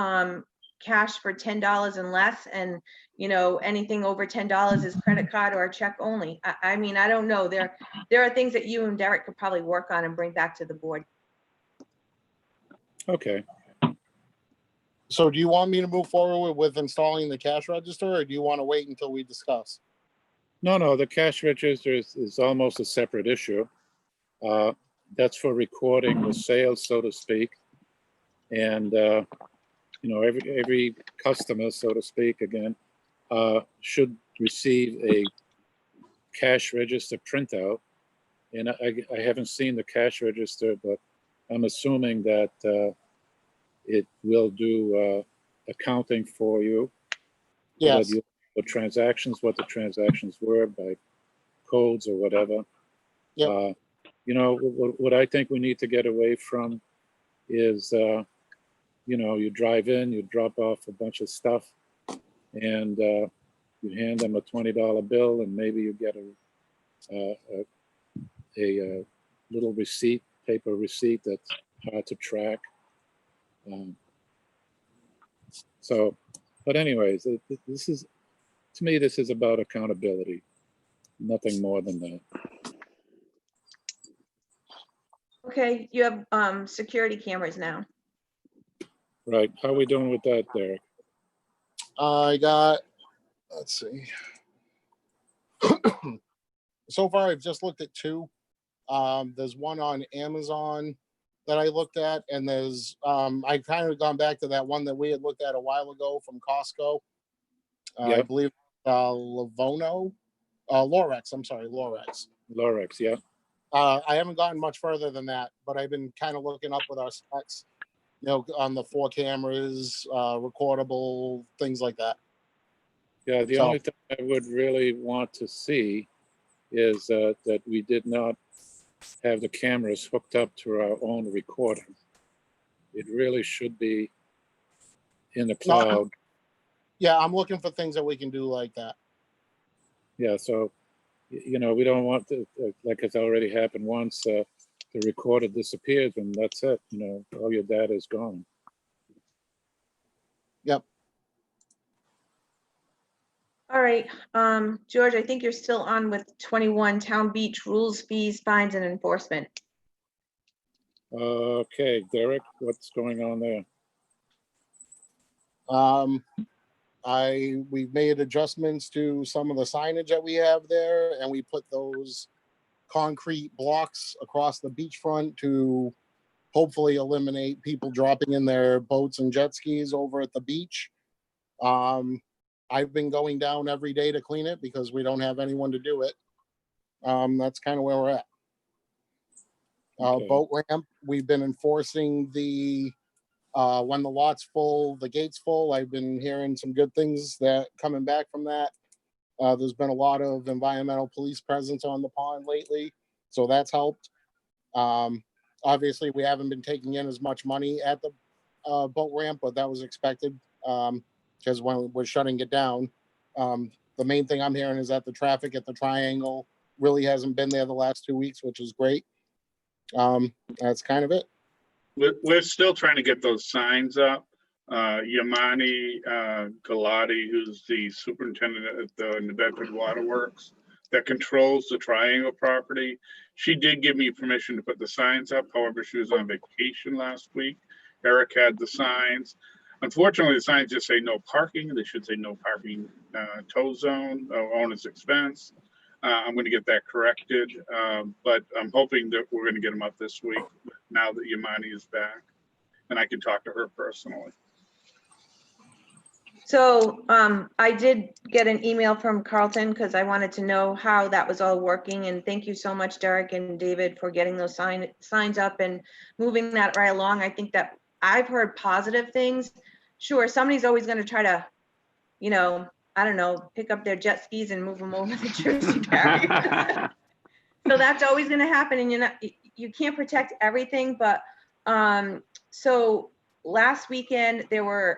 cash for $10 and less, and you know, anything over $10 is credit card or a check only. I mean, I don't know. There are things that you and Derek could probably work on and bring back to the board. Okay. So do you want me to move forward with installing the cash register, or do you want to wait until we discuss? No, the cash register is almost a separate issue. That's for recording the sales, so to speak. And, you know, every customer, so to speak, again, should receive a cash register printout. And I haven't seen the cash register, but I'm assuming that it will do accounting for you. Yes. The transactions, what the transactions were by codes or whatever. Yep. You know, what I think we need to get away from is, you know, you drive in, you drop off a bunch of stuff, and you hand them a $20 bill, and maybe you get a little receipt, paper receipt that's hard to track. So, but anyways, this is, to me, this is about accountability, nothing more than that. Okay, you have security cameras now. Right, how are we doing with that, Derek? I got, let's see. So far, I've just looked at 2. There's one on Amazon that I looked at, and there's, I kind of gone back to that one that we had looked at a while ago from Costco. I Yep. believe Lorex, I'm sorry, Lorex. Lorex, yeah. I haven't gotten much further than that, but I've been kind of looking up with our specs, you know, on the 4 cameras, recordable, things like that. Yeah, the only thing I would really want to see is that we did not have the cameras hooked up to our own recording. It really should be in the cloud. Yeah, I'm looking for things that we can do like that. Yeah, so, you know, we don't want to, like it's already happened once, the recorder disappears and that's it, you know, all your data is gone. Yep. All right, George, I think you're still on with 21 Town Beach rules, fees, fines, and enforcement. Okay, Derek, what's going on there? We've made adjustments to some of the signage that we have there, and we put those concrete blocks across the beachfront to hopefully eliminate people dropping in their boats and jet skis over at the beach. I've been going down every day to clean it because we don't have anyone to do it. That's kind of where we're at. Okay. Boat ramp, we've been enforcing the when the lot's full, the gate's full. I've been hearing some good things that coming back from that. There's been a lot of environmental police presence on the pond lately, so that's helped. Obviously, we haven't been taking in as much money at the boat ramp, but that was expected because when we're shutting it down, the main thing I'm hearing is that the traffic at the triangle really hasn't been there the last 2 weeks, which is great. That's kind of it. We're still trying to get those signs up. Yamani Galati, who's the superintendent at the New Bedford Waterworks that controls the Triangle property, she did give me permission to put the signs up. However, she was on vacation last week. Eric had the signs. Unfortunately, the signs just say no parking. They should say no parking tow zone, owner's expense. I'm going to get that corrected, but I'm hoping that we're going to get them up this week now that Yamani is back, and I can talk to her personally. So I did get an email from Carlton because I wanted to know how that was all working. And thank you so much, Derek and David, for getting those signs up and moving that right along. I think that I've heard positive things. Sure, somebody's always going to try to you know, I don't know, pick up their jet skis and move them over the Jersey barrier. So that's always going to happen, and you can't protect everything. But so last weekend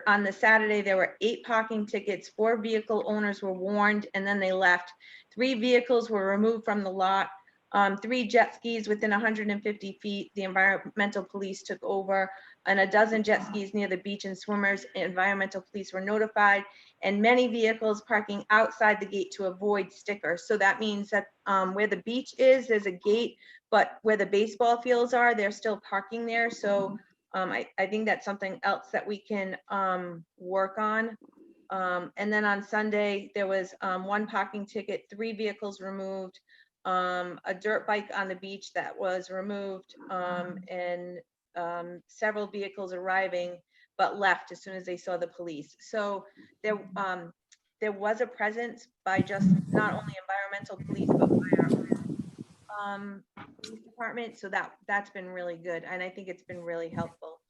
on the Saturday there were 8 parking tickets. 4 vehicle owners were warned, and then they left. 3 vehicles were removed from the lot. 3 jet skis within 150 feet. The environmental police took over, and a dozen jet skis near the beach and swimmers. Environmental police were notified, and many vehicles parking outside the gate to avoid stickers. So that means that where the beach is, there's a gate, but where the baseball fields are, they're still parking there. So I think that's something else that we can work on. And then on Sunday, there was 1 parking ticket, 3 vehicles removed, a dirt bike on the beach that was removed, and several vehicles arriving, but left as soon as they saw the police. So there was a presence by just not only environmental police, but by our police department. So that's been really good, and I think it's been really helpful.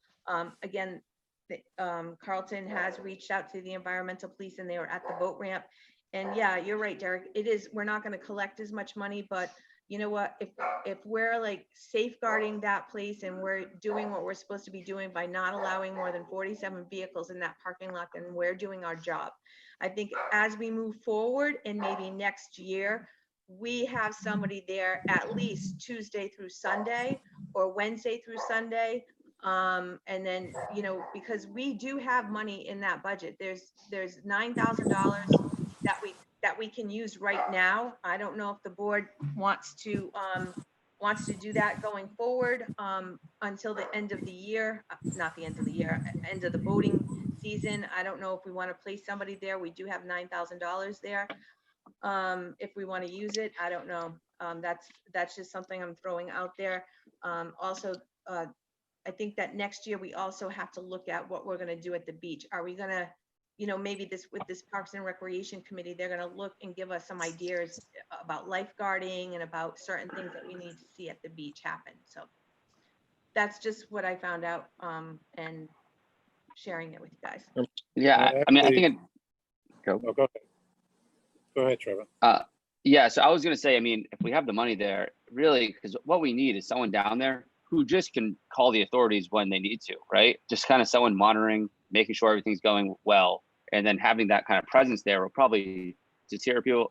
Again, Carlton has reached out to the environmental police, and they were at the boat ramp. And yeah, you're right, Derek. We're not going to collect as much money, but you know what? If we're like safeguarding that place and we're doing what we're supposed to be doing by not allowing more than 47 vehicles in that parking lot, then we're doing our job. I think as we move forward, and maybe next year, we have somebody there at least Tuesday through Sunday or Wednesday through Sunday. And then, you know, because we do have money in that budget. There's $9,000 that we can use right now. I don't know if the board wants to do that going forward until the end of the year, not the end of the year, end of the voting season. I don't know if we want to place somebody there. We do have $9,000 there. If we want to use it, I don't know. That's just something I'm throwing out there. Also, I think that next year we also have to look at what we're going to do at the beach. Are we going to, you know, maybe with this Parks and Recreation Committee, they're going to look and give us some ideas about lifeguarding and about certain things that we need to see at the beach happen. So that's just what I found out, and sharing it with you guys. Yeah, I mean, I think Oh, go ahead. Go ahead, Trevor. yeah, so I was gonna say, I mean, if we have the money there, really, because what we need is someone down there who just can call the authorities when they need to, right? Just kind of someone monitoring, making sure everything's going well, and then having that kind of presence there will probably deter people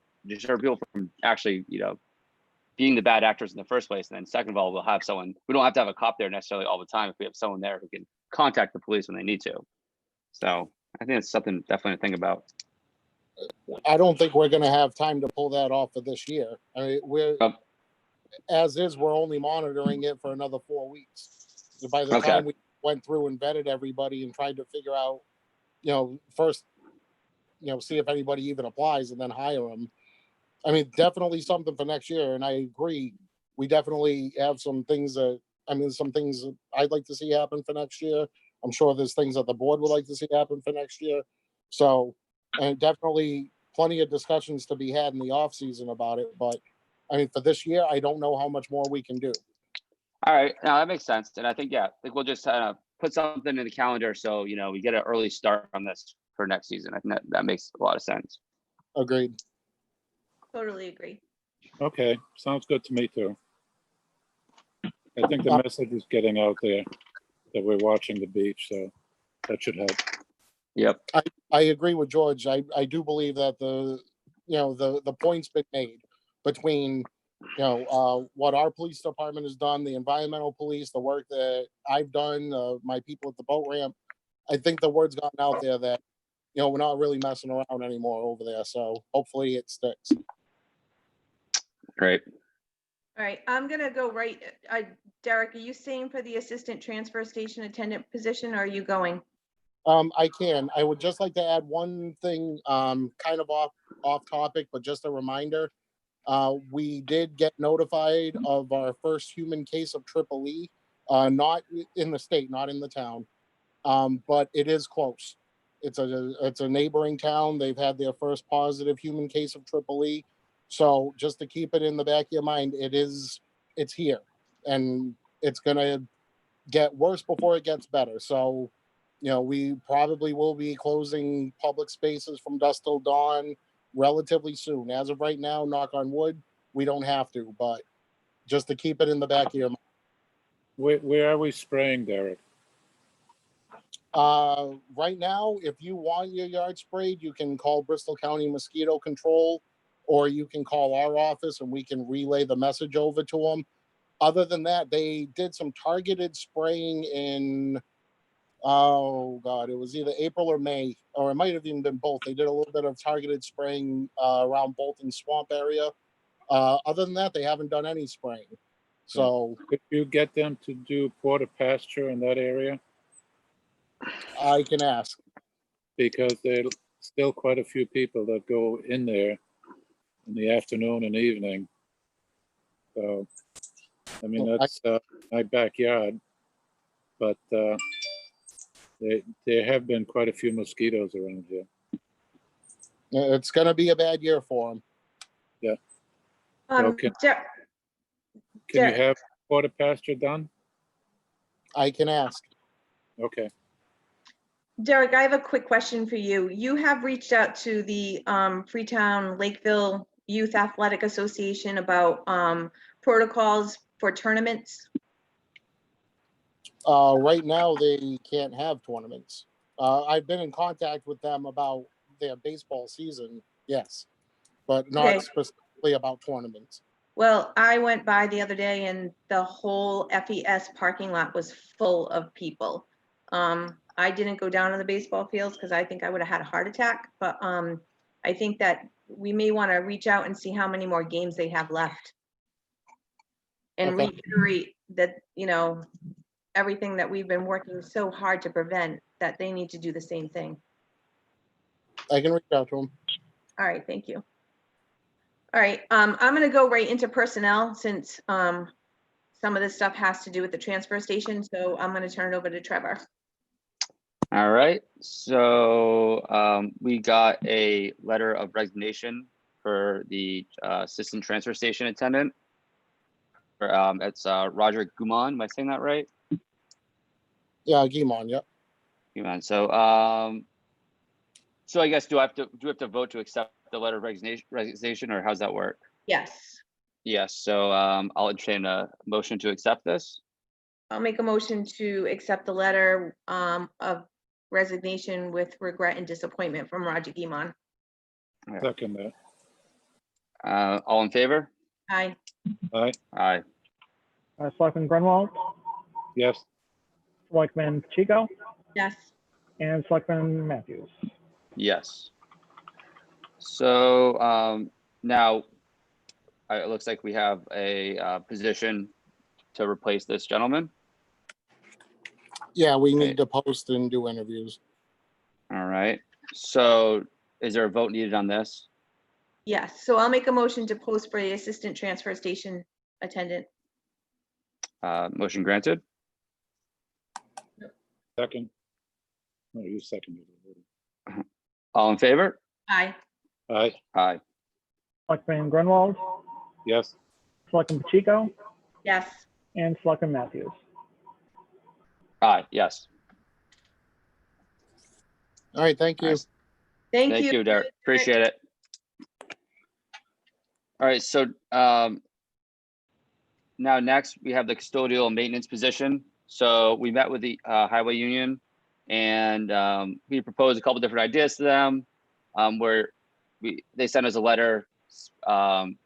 from actually, you know, being the bad actors in the first place. And then second of all, we'll have someone, we don't have to have a cop there necessarily all the time if we have someone there who can contact the police when they need to. So I think it's something definitely to think about. I don't think we're gonna have time to pull that off for this year. I mean, as is, we're only monitoring it for another 4 weeks. So by the time we went through and vetted everybody and tried to figure out, you know, first, you know, see if anybody even applies and then hire them. I mean, definitely something for next year. And I agree, we definitely have some things that, I mean, some things I'd like to see happen for next year. I'm sure there's things that the board would like to see happen for next year. So, and definitely plenty of discussions to be had in the off season about it. But I mean, for this year, I don't know how much more we can do. All right, now that makes sense. And I think, yeah, I think we'll just put something in the calendar so, you know, we get an early start on this for next season. I think that makes a lot of sense. Agreed. Totally agree. Okay, sounds good to me too. I think the message is getting out there that we're watching the beach, so that should help. Yep. I agree with George. I do believe that the point's been made between, you know, what our police department has done, the environmental police, the work that I've done, my people at the boat ramp. I think the word's gotten out there that, you know, we're not really messing around anymore over there. So hopefully it sticks. Great. All right, I'm gonna go right. Derek, are you staying for the assistant transfer station attendant position, or are you going? I can. I would just like to add one thing, kind of off topic, but just a reminder. We did get notified of our first human case of triple E, not in the state, not in the town, but it is close. It's a neighboring town. They've had their first positive human case of triple E. So just to keep it in the back of your mind, it's here, and it's gonna get worse before it gets better. So You know, we probably will be closing public spaces from dusk till dawn relatively soon. As of right now, knock on wood, we don't have to, but just to keep it in the back of your mind. Where are we spraying, Derek? Right now, if you want your yard sprayed, you can call Bristol County Mosquito Control, or you can call our office and we can relay the message over to them. Other than that, they did some targeted spraying in, oh God, it was either April or May, or it might have even been both. They did a little bit of targeted spraying around Bolton Swamp area. Other than that, they haven't done any spraying. So Could you get them to do porta pasture in that area? I can ask. Because there are still quite a few people that go in there in the afternoon and evening. So, I mean, that's my backyard, but there have been quite a few mosquitoes around here. It's going to be a bad year for them. Okay. Can you have porta pasture done? I can ask. Okay. Derek, I have a quick question for you. You have reached out to the Freetown Lakeville Youth Athletic Association about protocols for tournaments. Right now, they can't have tournaments. I've been in contact with them about their baseball season, yes, but not Okay. specifically about tournaments. Well, I went by the other day and the whole FES parking lot was full of people. I didn't go down to the baseball fields because I think I would have had a heart attack, but I think that we may want to reach out and see how many more games they have left. And Okay. reiterate that, you know, everything that we've been working so hard to prevent, that they need to do the same thing. I can reach out to them. All right, thank you. All right, I'm gonna go right into personnel since some of this stuff has to do with the transfer station, so I'm gonna turn it over to Trevor. All right, so we got a letter of resignation for the assistant transfer station attendant. It's Roger Gumon. Am I saying that right? Yeah, Guimon, yep. Gumon. So I guess do we have to vote to accept the letter of resignation, or how's that work? Yes, Yes. So I'll entertain a motion to accept this. I'll make a motion to accept the letter of resignation with regret and disappointment from Roger Guimon. Second that. All in favor? Aye. Aye. Aye. Selectman Grunwald, Yes. Selectman Pacheco, Yes. and Selectman Matthews. Yes. So now it looks like we have a position to replace this gentleman. Yeah, we need to post and do interviews. All right. So is there a vote needed on this? Yes, so I'll make a motion to post for the assistant transfer station attendant. Motion granted. Second. No, you seconded it. All in favor? Aye. Aye. Aye. Selectman Grunwald, Yes. Selectman Pacheco, Yes. and Selectman Matthews. Aye. Yes. All right, thank you. Nice. Thank Thank you. you, Derek. Appreciate it. All right. So now next we have the custodial maintenance position. So we met with the highway union, and we proposed a couple different ideas to them, where they sent us a letter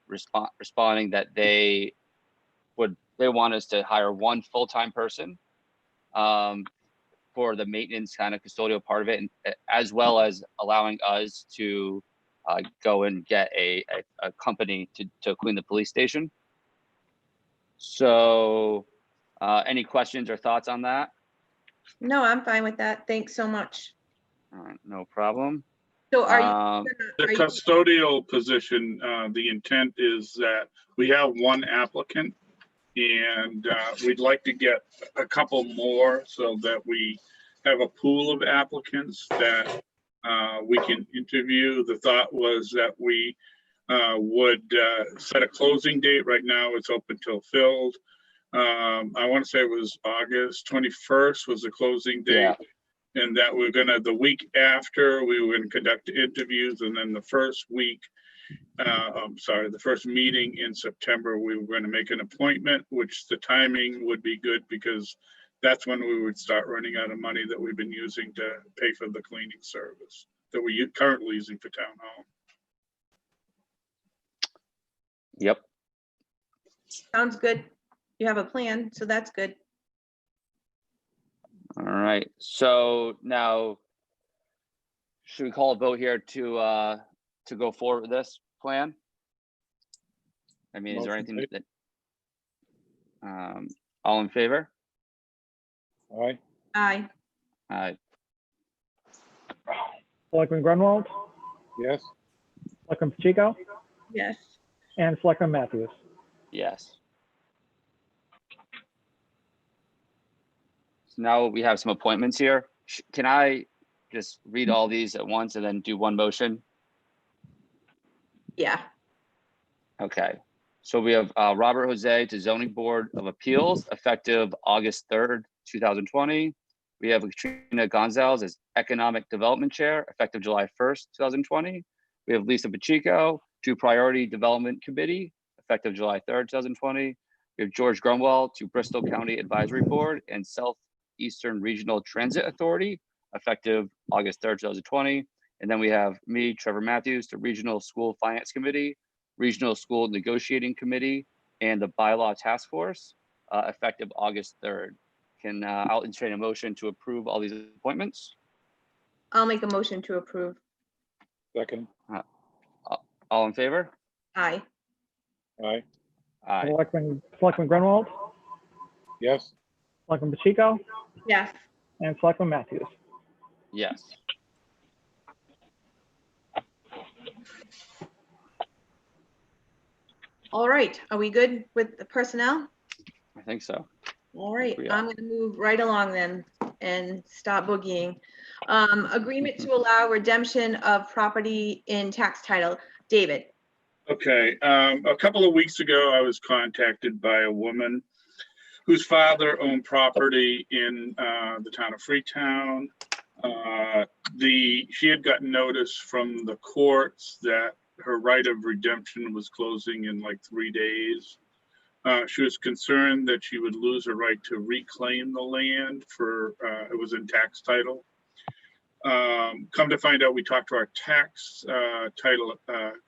responding that they want us to hire one full-time person for the maintenance kind of custodial part of it, and as well as allowing us to go and get a company to clean the police station. So any questions or thoughts on that? No, I'm fine with that. Thanks so much. All right, no problem. So are The you, custodial position, the intent is that we have one applicant, and we'd like to get a couple more so that we have a pool of applicants that we can interview. The thought was that we would set a closing date. Right now it's open till filled. I want to say it was August 21st was the closing date. Yeah. And that we're gonna, the week after, we were gonna conduct interviews, and then the first week, the first meeting in September, we were gonna make an appointment, which the timing would be good because that's when we would start running out of money that we've been using to pay for the cleaning service that we're currently using for town hall. Yep. Sounds good. You have a plan, so that's good. All right. So now, should we call a vote here to go forward with this plan? I mean, is there Motion anything that, all in favor? All right, Aye. Aye. Selectman Grunwald, yes, Selectman Pacheco, Yes. and Selectman Matthews. Yes. So now we have some appointments here. Can I just read all these at once and then do one motion? Yeah. Okay. So we have Robert Jose to Zoning Board of Appeals effective August 3rd, 2020. We have Katrina Gonzalez as Economic Development Chair effective July 1st, 2020. We have Lisa Pacheco to Priority Development Committee effective July 3rd, 2020. We have George Grunwald to Bristol County Advisory Board and Southeastern Regional Transit Authority effective August 3rd, 2020. And then we have me, Trevor Matthews, to Regional School Finance Committee, Regional School Negotiating Committee, and the Bylaw Task Force effective August 3rd. I'll entertain a motion to approve all these appointments. I'll make a motion to approve. second, All in favor? Aye. aye, Aye. Selectman Grunwald, yes, Selectman Pacheco, Yes. and Selectman Matthews. Yes. All right. Are we good with the personnel? I think so. All right, We are. I'm gonna move right along then and stop boogieing. Agreement to allow redemption of property in tax title. David. Okay, a couple of weeks ago, I was contacted by a woman whose father owned property in the town of Freetown. She had gotten notice from the courts that her right of redemption was closing in like 3 days. She was concerned that she would lose her right to reclaim the land for, it was in tax title. Come to find out, we talked to our tax title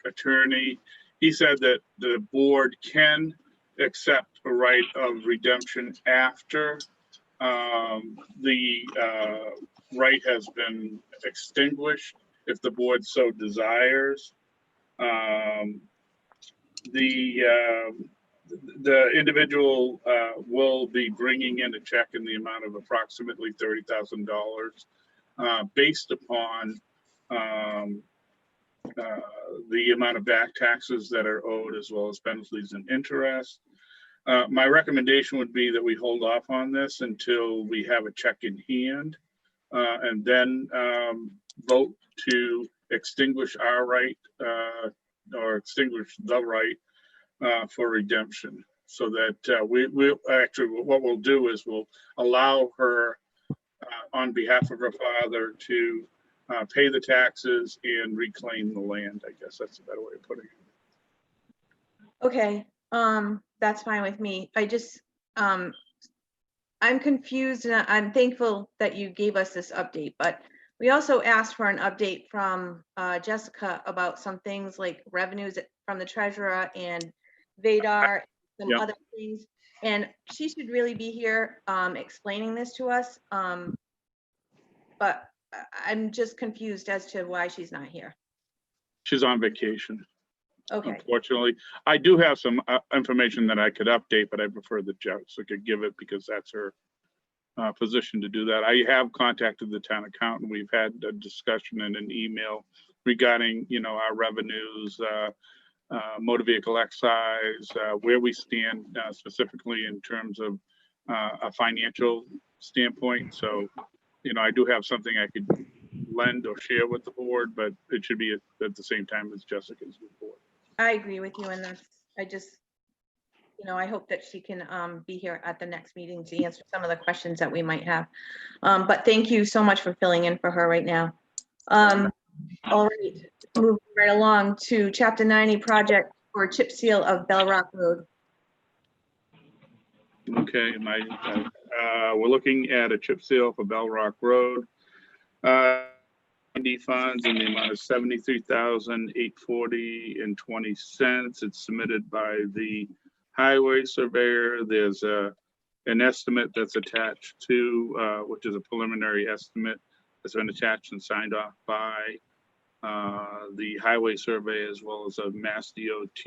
attorney. He said that the board can accept a right of redemption after the right has been extinguished, if the board so desires. The individual will be bringing in a check in the amount of approximately $30,000 based upon the amount of back taxes that are owed, as well as penalties and interest. My recommendation would be that we hold off on this until we have a check in hand, and then vote to extinguish our right or extinguish the right for redemption, so that we'll actually, what we'll do is we'll allow her on behalf of her father to pay the taxes and reclaim the land. I guess that's a better way of putting it. Okay, that's fine with me. I just, I'm confused and I'm thankful that you gave us this update, but we also asked for an update from Jessica about some things like revenues from the treasurer and Vadar, some Yep. other things. And she should really be here explaining this to us. But I'm just confused as to why she's not here. She's on vacation, Okay, unfortunately. I do have some information that I could update, but I prefer that Jessica give it because that's her position to do that. I have contacted the town accountant. We've had a discussion and an email regarding, our revenues, motor vehicle excise, where we stand specifically in terms of a financial standpoint. So, I do have something I could lend or share with the board, but it should be at the same time as Jessica's report. I agree with you, and that's, you know, I hope that she can be here at the next meeting to answer some of the questions that we might have. But thank you so much for filling in for her right now. All right, moving right along to Chapter 90 project for chip seal of Bell Rock Road. Okay, we're looking at a chip seal for Bell Rock Road. 90 funds in the amount of $73,840.20. It's submitted by the highway surveyor. There's an estimate that's attached to, which is a preliminary estimate that's been attached and signed off by the highway survey, as well as a Mass DOT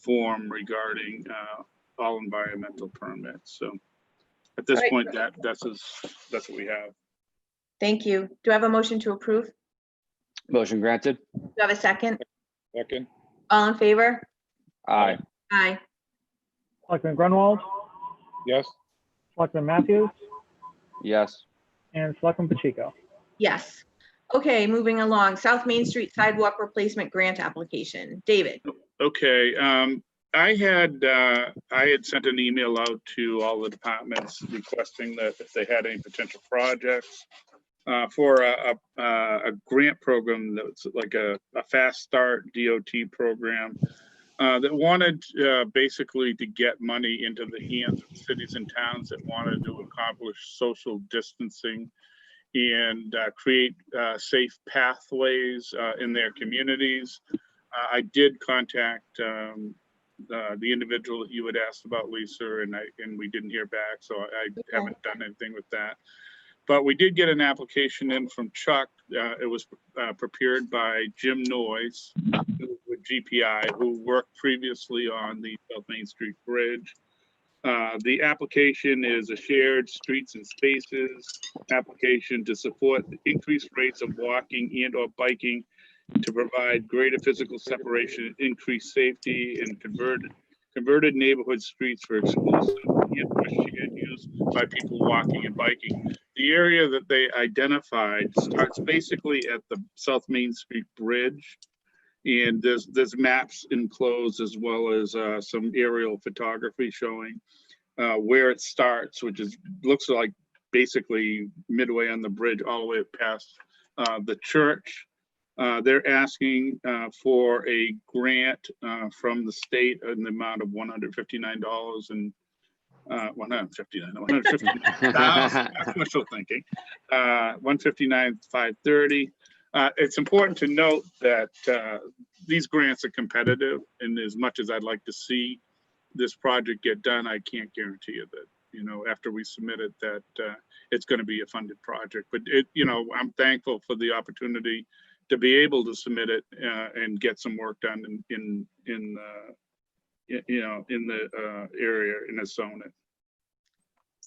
form regarding all environmental permits. So at this point, that's what we have. Thank you. Do I have a motion to approve? Motion granted. Do I have a second? Second, All in favor? Aye. Aye. Selectman Grunwald, yes, Selectman Matthews, Yes. and Selectman Pacheco. Yes. Okay, moving along. South Main Street Sidewalk Replacement Grant Application. David. Okay, I had sent an email out to all the departments requesting that if they had any potential projects for a grant program that's like a fast start DOT program that wanted basically to get money into the hands of cities and towns that wanted to accomplish social distancing and create safe pathways in their communities. I did contact the individual that you had asked about, Lisa, and we didn't hear back, so I haven't done anything with that. But we did get an application in from Chuck. It was prepared by Jim Noyes with GPI, who worked previously on the South Main Street Bridge. The application is a shared streets and spaces application to support the increased rates of walking and or biking to provide greater physical separation, increased safety, and converted neighborhood streets for exclusive and for shared use by people walking and biking. The area that they identified starts basically at the South Main Street Bridge, and there's maps enclosed as well as some aerial photography showing where it starts, which looks like basically midway on the bridge all the way past the church. They're asking for a grant from the state in the amount of $159 and $159,000. That's wishful thinking. $159,530. It's important to note that these grants are competitive, and as much as I'd like to see this project get done, I can't guarantee you that, you know, after we submit it, that it's going to be a funded project. But I'm thankful for the opportunity to be able to submit it and get some work done in the area in the zone.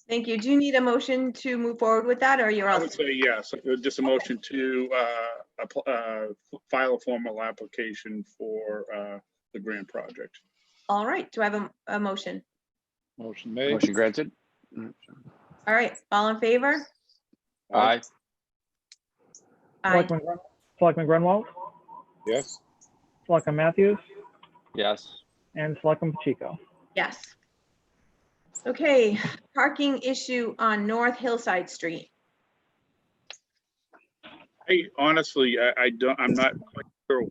Thank you. Do you need a motion to move forward with that, or you're I all? would say yes, just a motion to file a formal application for the grant project. All right. Do I have a motion? motion made, Motion granted. All right. All in favor? Aye. Aye. Selectman Grunwald, yes, Selectman Matthews, Yes. and Selectman Pacheco. Yes. Okay, parking issue on North Hillside Street. Hey, honestly, I'm not quite sure.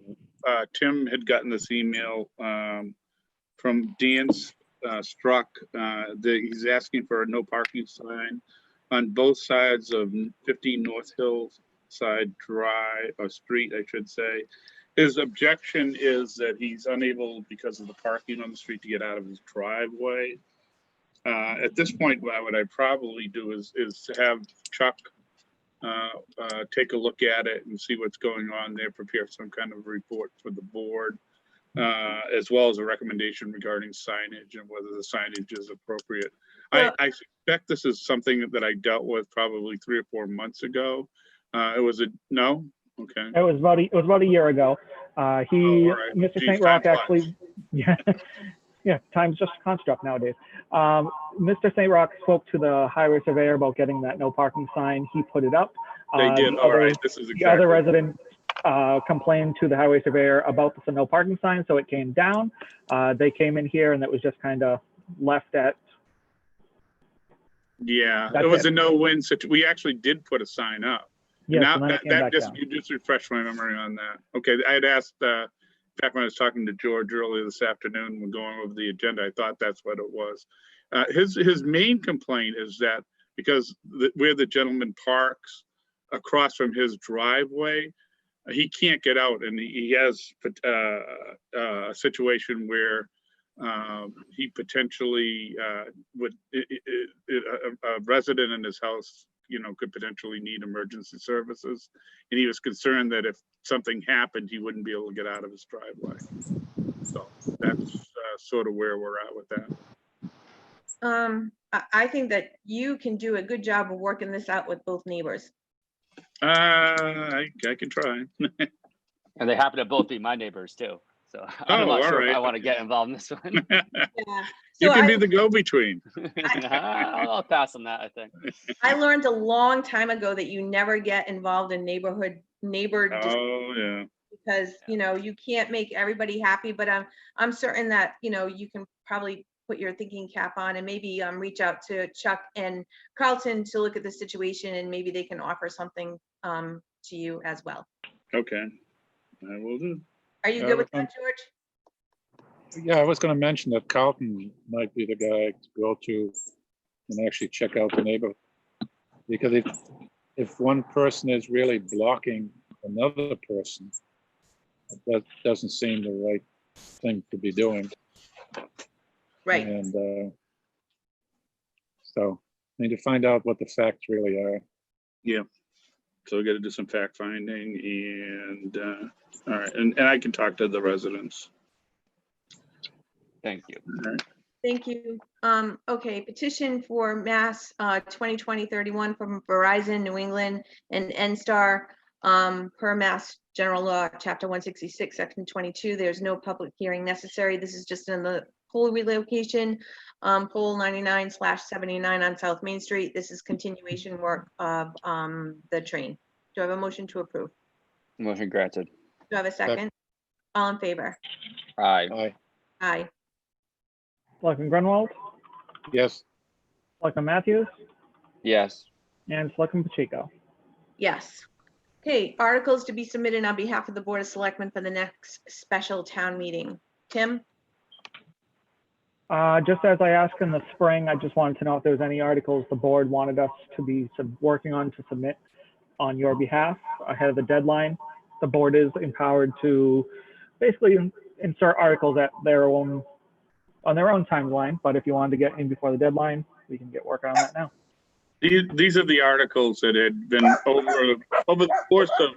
Tim had gotten this email from Dan Struck that he's asking for a no parking sign on both sides of 15 North Hillside Drive, or street, I should say. His objection is that he's unable, because of the parking on the street, to get out of his driveway. At this point, what I'd probably do is to have Chuck take a look at it and see what's going on there, prepare some kind of report for the board, as well as a recommendation regarding signage and whether the signage is appropriate. Well, I suspect this is something that I dealt with probably 3 or 4 months ago. It was no? Okay. It was about a year ago. Oh, all right. Mr. Geez, St. Rock time actually, yeah, time's just a construct nowadays. Mr. St. Rock spoke to the highway surveyor about getting that no parking sign. He put it up. They did. The All other- right. This is The other exactly. complained to the highway surveyor about the no parking sign, so it came down. They came in here and it was just kind of left at. Yeah, That's it was it. a no-win situation. We actually did put a sign up. Yes, Now and then it that, came that back just, down. you just refreshed my memory on that. Okay, I had asked, back when I was talking to George earlier this afternoon, when going over the agenda, I thought that's what it was. His main complaint is that because where the gentleman parks across from his driveway, he can't get out, and he has a situation where he potentially would, a resident in his house, you know, could potentially need emergency services. And he was concerned that if something happened, he wouldn't be able to get out of his driveway. So that's sort of where we're at with that. I think that you can do a good job of working this out with both neighbors. I can try. And they happen to both be my neighbors too. So I'm Oh, not sure all if I right. want to get involved in this one. Yeah. You So can be the go-between. I'll pass on that, I think. I learned a long time ago that you never get involved in neighbor Oh, yeah. because, you know, you can't make everybody happy, but I'm certain that, you know, you can probably put your thinking cap on and maybe reach out to Chuck and Carlton to look at the situation, and maybe they can offer something to you as well. Okay, I will do. Are you good with that, George? Yeah, I was going to mention that Carlton might be the guy to go to and actually check out the neighborhood. Because if one person is really blocking another person, that doesn't seem the right thing to be doing. Right. And so I need to find out what the facts really are. Yeah. So we got to do some fact finding, and all right, and I can talk to the residents. Thank you. All right. Thank you. Okay, petition for Mass 2020-31 from Verizon New England and NSTAR per Mass General Law, Chapter 166, Section 22. There's no public hearing necessary. This is just in the pole relocation, pole 99/79 on South Main Street. This is continuation work of the train. Do I have a motion to approve? Motion granted. Do I have a second? All in favor? Aye. Aye. Aye. Selectman Grunwald, Yes. Selectman Matthews, Yes. and Selectman Pacheco. Yes. Okay, articles to be submitted on behalf of the Board of Selectmen for the next special town meeting. Tim? Just as I asked in the spring, I just wanted to know if there was any articles the board wanted us to be working on to submit on your behalf ahead of the deadline. The board is empowered to basically insert articles at on their own timeline, but if you wanted to get in before the deadline, we can get working on that now. These are the articles that had been over the course of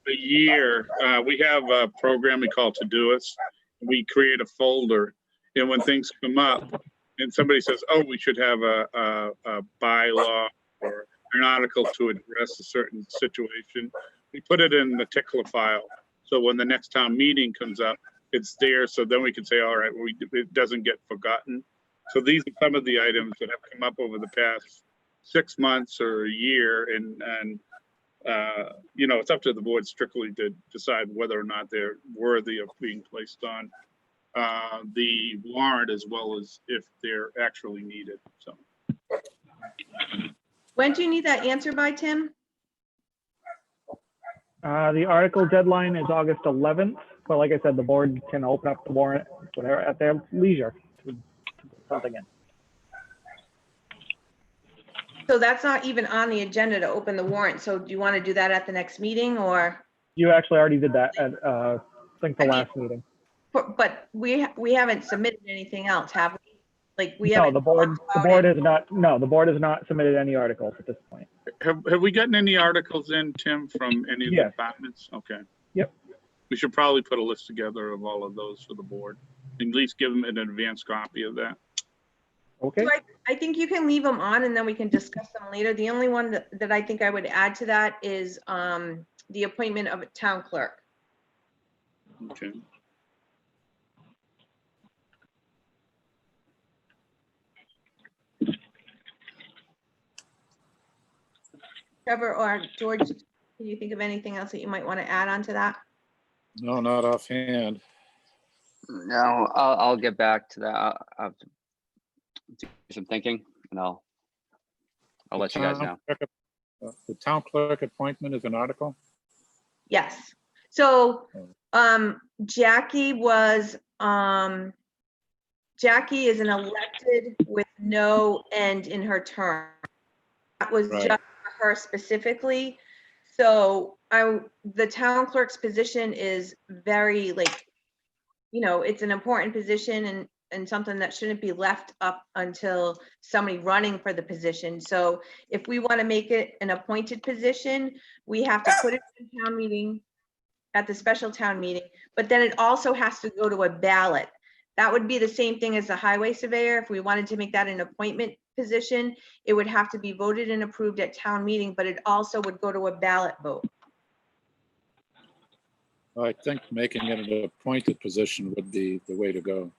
the year. We have a program we call Todoist. We create a folder, and when things come up and somebody says, oh, we should have a bylaw or an article to address a certain situation, we put it in the tickler file. So when the next town meeting comes up, it's there. So then we can say, all right, it doesn't get forgotten. So these are some of the items that have come up over the past 6 months or a year, and you know, it's up to the board strictly to decide whether or not they're worthy of being placed on the warrant, as well as if they're actually needed. So When do you need that answer by, Tim? The article deadline is August 11th, but like I said, the board can open up the warrant whatever at their leisure to put something in. So that's not even on the agenda to open the warrant. So do you want to do that at the next meeting, or? You actually already did that at, I think, the last meeting. But we haven't submitted anything else, have we? Like we No, haven't. the board has not. No, the board has not submitted any articles at this point. have we gotten any articles in, Tim, from any of the Yes. departments? Okay. Yep. We should probably put a list together of all of those for the board. At least give them an advance copy of that. Okay. So I think you can leave them on and then we can discuss them later. The only one that I think I would add to that is the appointment of a town clerk. Okay. Trevor or George, Can you think of anything else that you might want to add on to that? No, not offhand. No, I'll get back to that. I'll have to do some thinking, and I'll let you guys know. The town clerk appointment is an article? Yes. So, Jackie is an elected with no end in her term. That was Right. just for her specifically. So the town clerk's position is very it's an important position and something that shouldn't be left up until somebody running for the position. So if we want to make it an appointed position, we have to put it in town meeting at the special town meeting, but then it also has to go to a ballot. That would be the same thing as the highway surveyor. If we wanted to make that an appointment position, it would have to be voted and approved at town meeting, but it also would go to a ballot vote. I think making it an appointed position would be the way to go.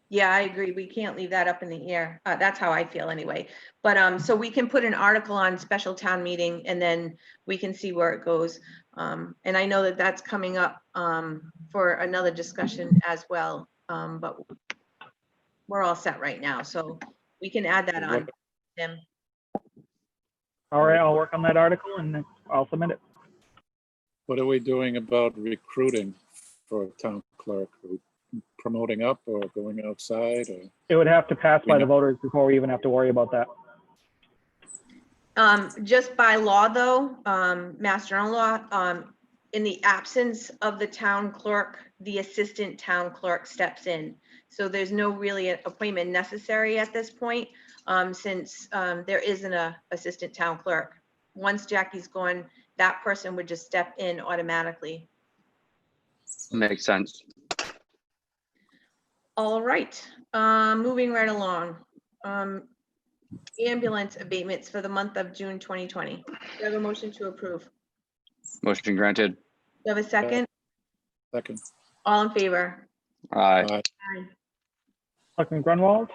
Yeah, I agree. We can't leave that up in the air. That's how I feel anyway. But so we can put an article on special town meeting and then we can see where it goes. And I know that that's coming up for another discussion as well. But we're all set right now, so we can add that on, Tim. All right, I'll work on that article and I'll submit it. What are we doing about recruiting for a town clerk? Are we promoting up or going outside? Or? It would have to pass by the voters before we even have to worry about that. Just by law though, Mass General Law, in the absence of the town clerk, the assistant town clerk steps in. So there's no really appointment necessary at this point, since there isn't a assistant town clerk. Once Jackie's gone, that person would just step in automatically. Makes sense. All right, moving right along. Ambulance abatements for the month of June 2020. Do you have a motion to approve? Motion granted. Do you have a second? Second. All in favor? Aye. Aye. Aye. Selectman Grunwald,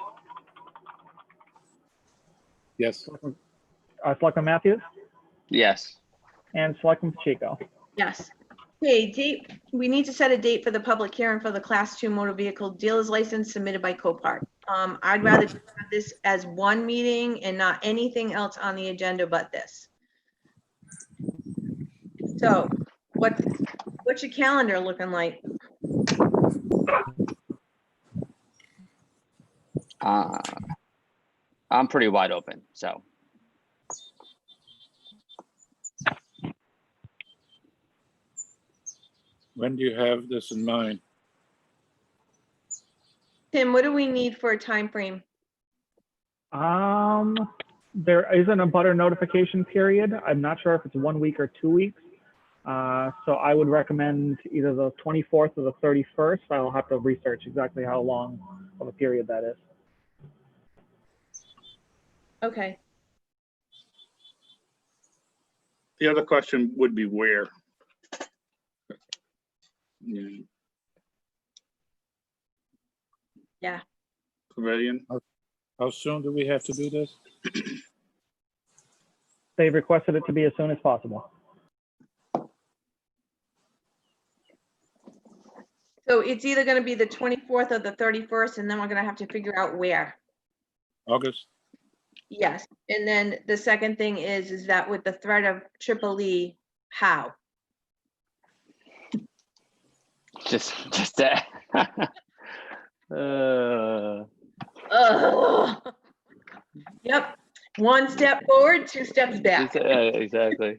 Yes. Selectman Matthews, Yes. and Selectman Pacheco. Yes. Okay, date, we need to set a date for the public hearing for the Class 2 motor vehicle dealer's license submitted by Copart. I'd rather have this as one meeting and not anything else on the agenda but this. So what's your calendar looking like? I'm pretty wide open, so. When do you have this in mind? Tim, what do we need for a time frame? There isn't a butter notification period. I'm not sure if it's 1 week or 2 weeks. So I would recommend either the 24th or the 31st. I'll have to research exactly how long of a period that is. Okay. The other question would be where? Yeah. Pavilion? How soon do we have to do this? They've requested it to be as soon as possible. So it's either going to be the 24th or the 31st, and then we're going to have to figure out where. August? Yes. And then the second thing is that with the threat of Triple E, how? Just that. Yep. One step forward, two steps back. Exactly.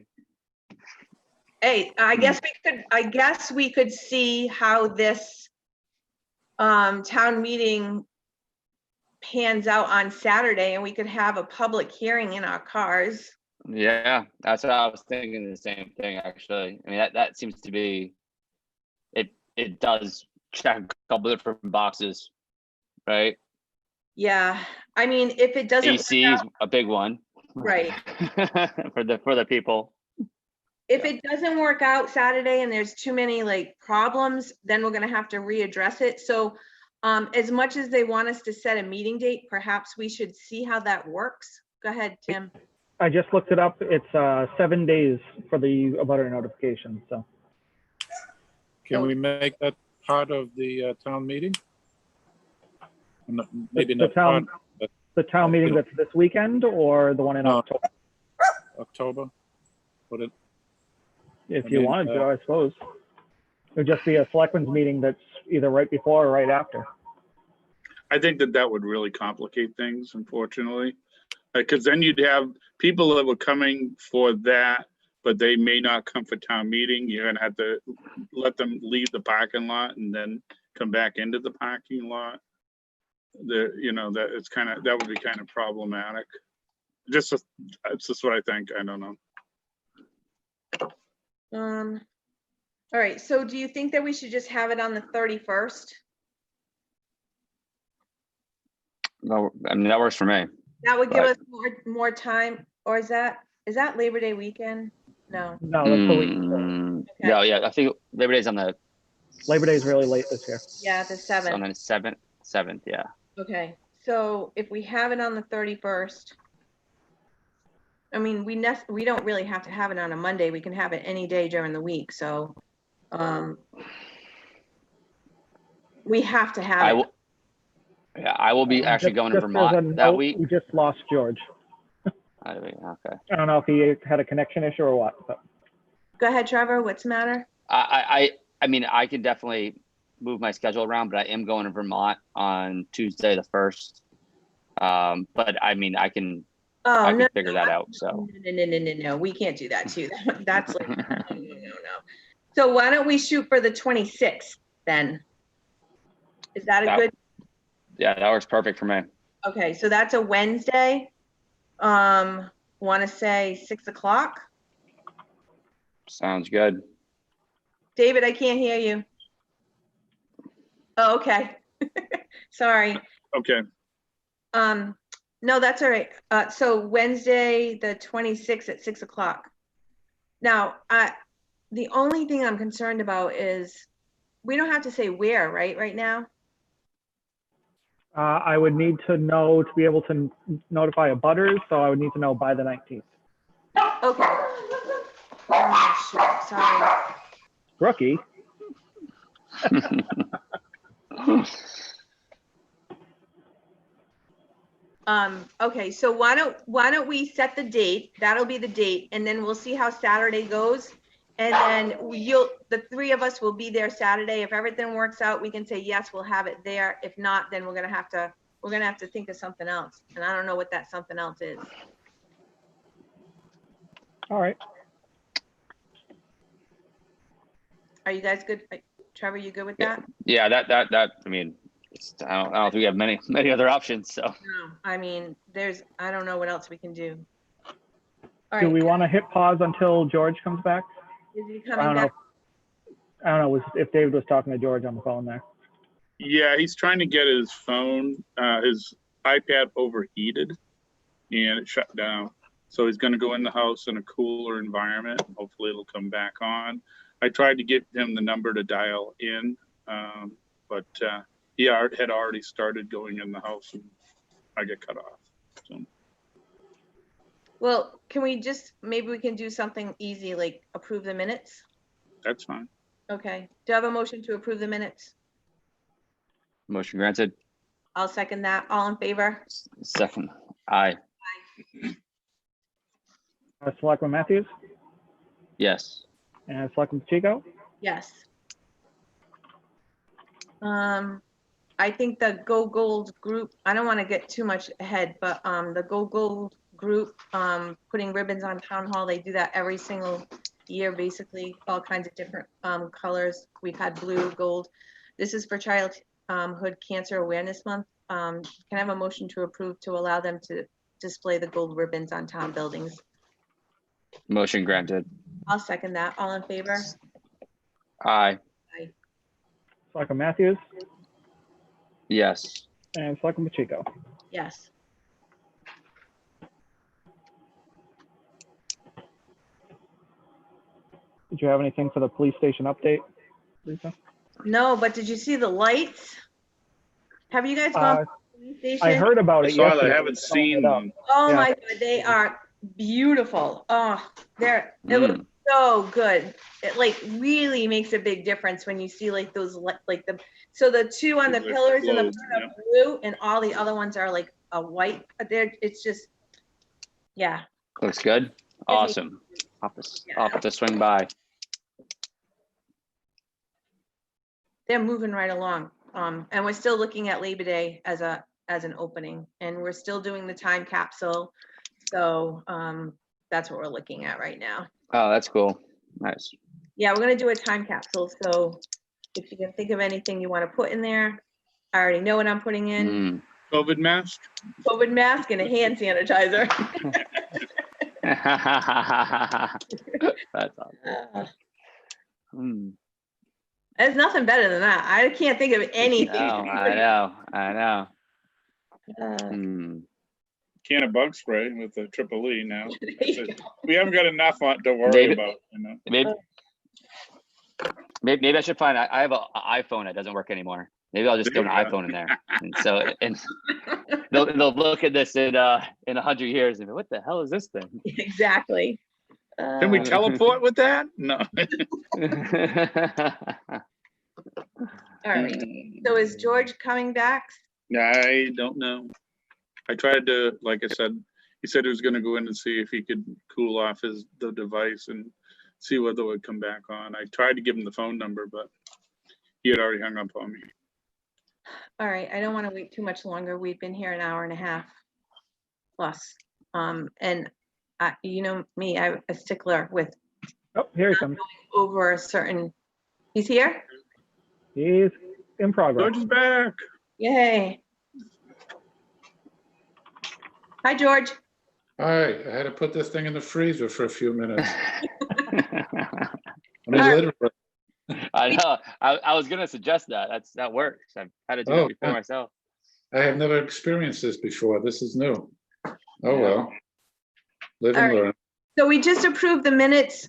Hey, I guess we could see how this town meeting pans out on Saturday, and we could have a public hearing in our cars. Yeah, that's what I was thinking, the same thing, actually. I mean, that seems to be, it does check a couple different boxes, right? Yeah, I mean, if it doesn't. AC is a big one. Right. for the people. If it doesn't work out Saturday and there's too many problems, then we're gonna have to readdress it. So as much as they want us to set a meeting date, perhaps we should see how that works. Go ahead, Tim. I just looked it up. It's 7 days for the abutter notification, so. Can we make that part of the town meeting? Maybe The not part, town, but the town meeting that's this weekend or the one in No. October? October? Would it, If I you mean, wanted to, I suppose. It would just be a selectmen's meeting that's either right before or right after. I think that would really complicate things, unfortunately. Because then you'd have people that were coming for that, but they may not come for town meeting. You're gonna have to let them leave the parking lot and then come back into the parking lot. That it's that would be kind of problematic. It's just what I think. I don't know. All right, so do you think that we should just have it on the 31st? No, I mean, that works for me. That would give Right. us more time, or is that Labor Day weekend? No. No, that's the week. Okay. No, yeah, I think Labor Day's on the Labor Day is really late this year. Yeah, the 7th. on the 7th, yeah. Okay, so if we have it on the 31st, I mean, we don't really have to have it on a Monday. We can have it any day during the week, so we have to have it. I will be actually going to Just as a Vermont that note, week. We just lost George. Okay. I don't know if he had a connection issue or what, but Go ahead, Trevor, what's the matter? I mean, I can definitely move my schedule around, but I am going to Vermont on Tuesday the 1st. But I mean, I can figure that out. So No, we can't do that too. That's like, no. So why don't we shoot for the 26th then? Is that a good? Yeah, that works perfect for me. Okay, so that's a Wednesday. Want to say 6 o'clock? Sounds good. David, I can't hear you. Oh, okay. Sorry. Okay. No, that's all right. So Wednesday, the 26th at 6 o'clock. Now, the only thing I'm concerned about is we don't have to say where, right now? I would need to know to be able to notify abutters, so I would need to know by the 19th. Okay. Oh, shoot, sorry. Rookie. Okay, so why don't we set the date? That'll be the date, and then we'll see how Saturday goes. And then the three of us will be there Saturday. If everything works out, we can say, yes, we'll have it there. If not, then we're gonna have to think of something else. And I don't know what that something else is. All right. Are you guys good? Trevor, you good with that? Yeah, that I mean, I don't think we have many other options. So No, I mean, I don't know what else we can do. All Do right, we want to hit pause until George comes back? is he I coming don't know. back? I don't know if David was talking to George on the phone there. Yeah, he's trying to get his phone, his iPad overheated and it shut down. So he's going to go in the house in a cooler environment. Hopefully it'll come back on. I tried to get him the number to dial in, but he had already started going in the house and I get cut off. So. Well, maybe we can do something easy, like approve the minutes? That's fine. Okay, do I have a motion to approve the minutes? motion granted. I'll second that. All in favor? Second, aye. Selectman Matthews Yes. and Selectman Pacheco. Yes. I think the Go Gold group, I don't want to get too much ahead, but the Go Gold group, putting ribbons on town hall, they do that every single year, basically, all kinds of different colors. We've had blue, gold. This is for Childhood Cancer Awareness Month. Can I have a motion to approve to allow them to display the gold ribbons on town buildings? Motion granted. I'll second that. All in favor? Aye. Selectman Matthews Yes. and Selectman Pacheco. Yes. Did you have anything for the police station update, Lisa? No, but did you see the lights? Have you guys gone to the police station? I heard about I it saw that. I yesterday. haven't seen them. Oh Yeah. my God, they are beautiful. Oh, it looks so good. It like really makes a big difference when you see like those like the, so the two on the Those are pillars in the closed, front are blue and all the other ones are like a white. It's just, yeah. Looks good. Awesome. I'll have to swing by. They're moving right along. And we're still looking at Labor Day as an opening, and we're still doing the time capsule. So that's what we're looking at right now. Oh, that's cool. Nice. Yeah, we're gonna do a time capsule. So if you can think of anything you want to put in there, I already know what I'm putting in. COVID mask? COVID mask and a hand sanitizer. That's awesome. There's nothing better than that. I can't think of anything. I know. Can of bug spray with the triple E now. We haven't got enough to worry about. You know? Maybe I should find. I have an iPhone that doesn't work anymore. Maybe I'll just throw an iPhone in there, and so they'll look at this in 100 years and go, what the hell is this thing? Exactly. Can we teleport with that? No. All right. So is George coming back? I don't know. I tried to, like I said, he said he was going to go in and see if he could cool off the device and see whether it would come back on. I tried to give him the phone number, but he had already hung up on me. All right. I don't want to wait too much longer. We've been here an hour and a half plus. And you know me, I'm a stickler with Oh, here he comes. over a certain. He's here? He's in progress. George is back. Yay. Hi, George. Hi, I had to put this thing in the freezer for a few minutes. Alright. I know. I was gonna suggest that works. I've had to do that before myself. I have never experienced this before. This is new. Oh, Yeah. well. Live and learn. So we just approved the minutes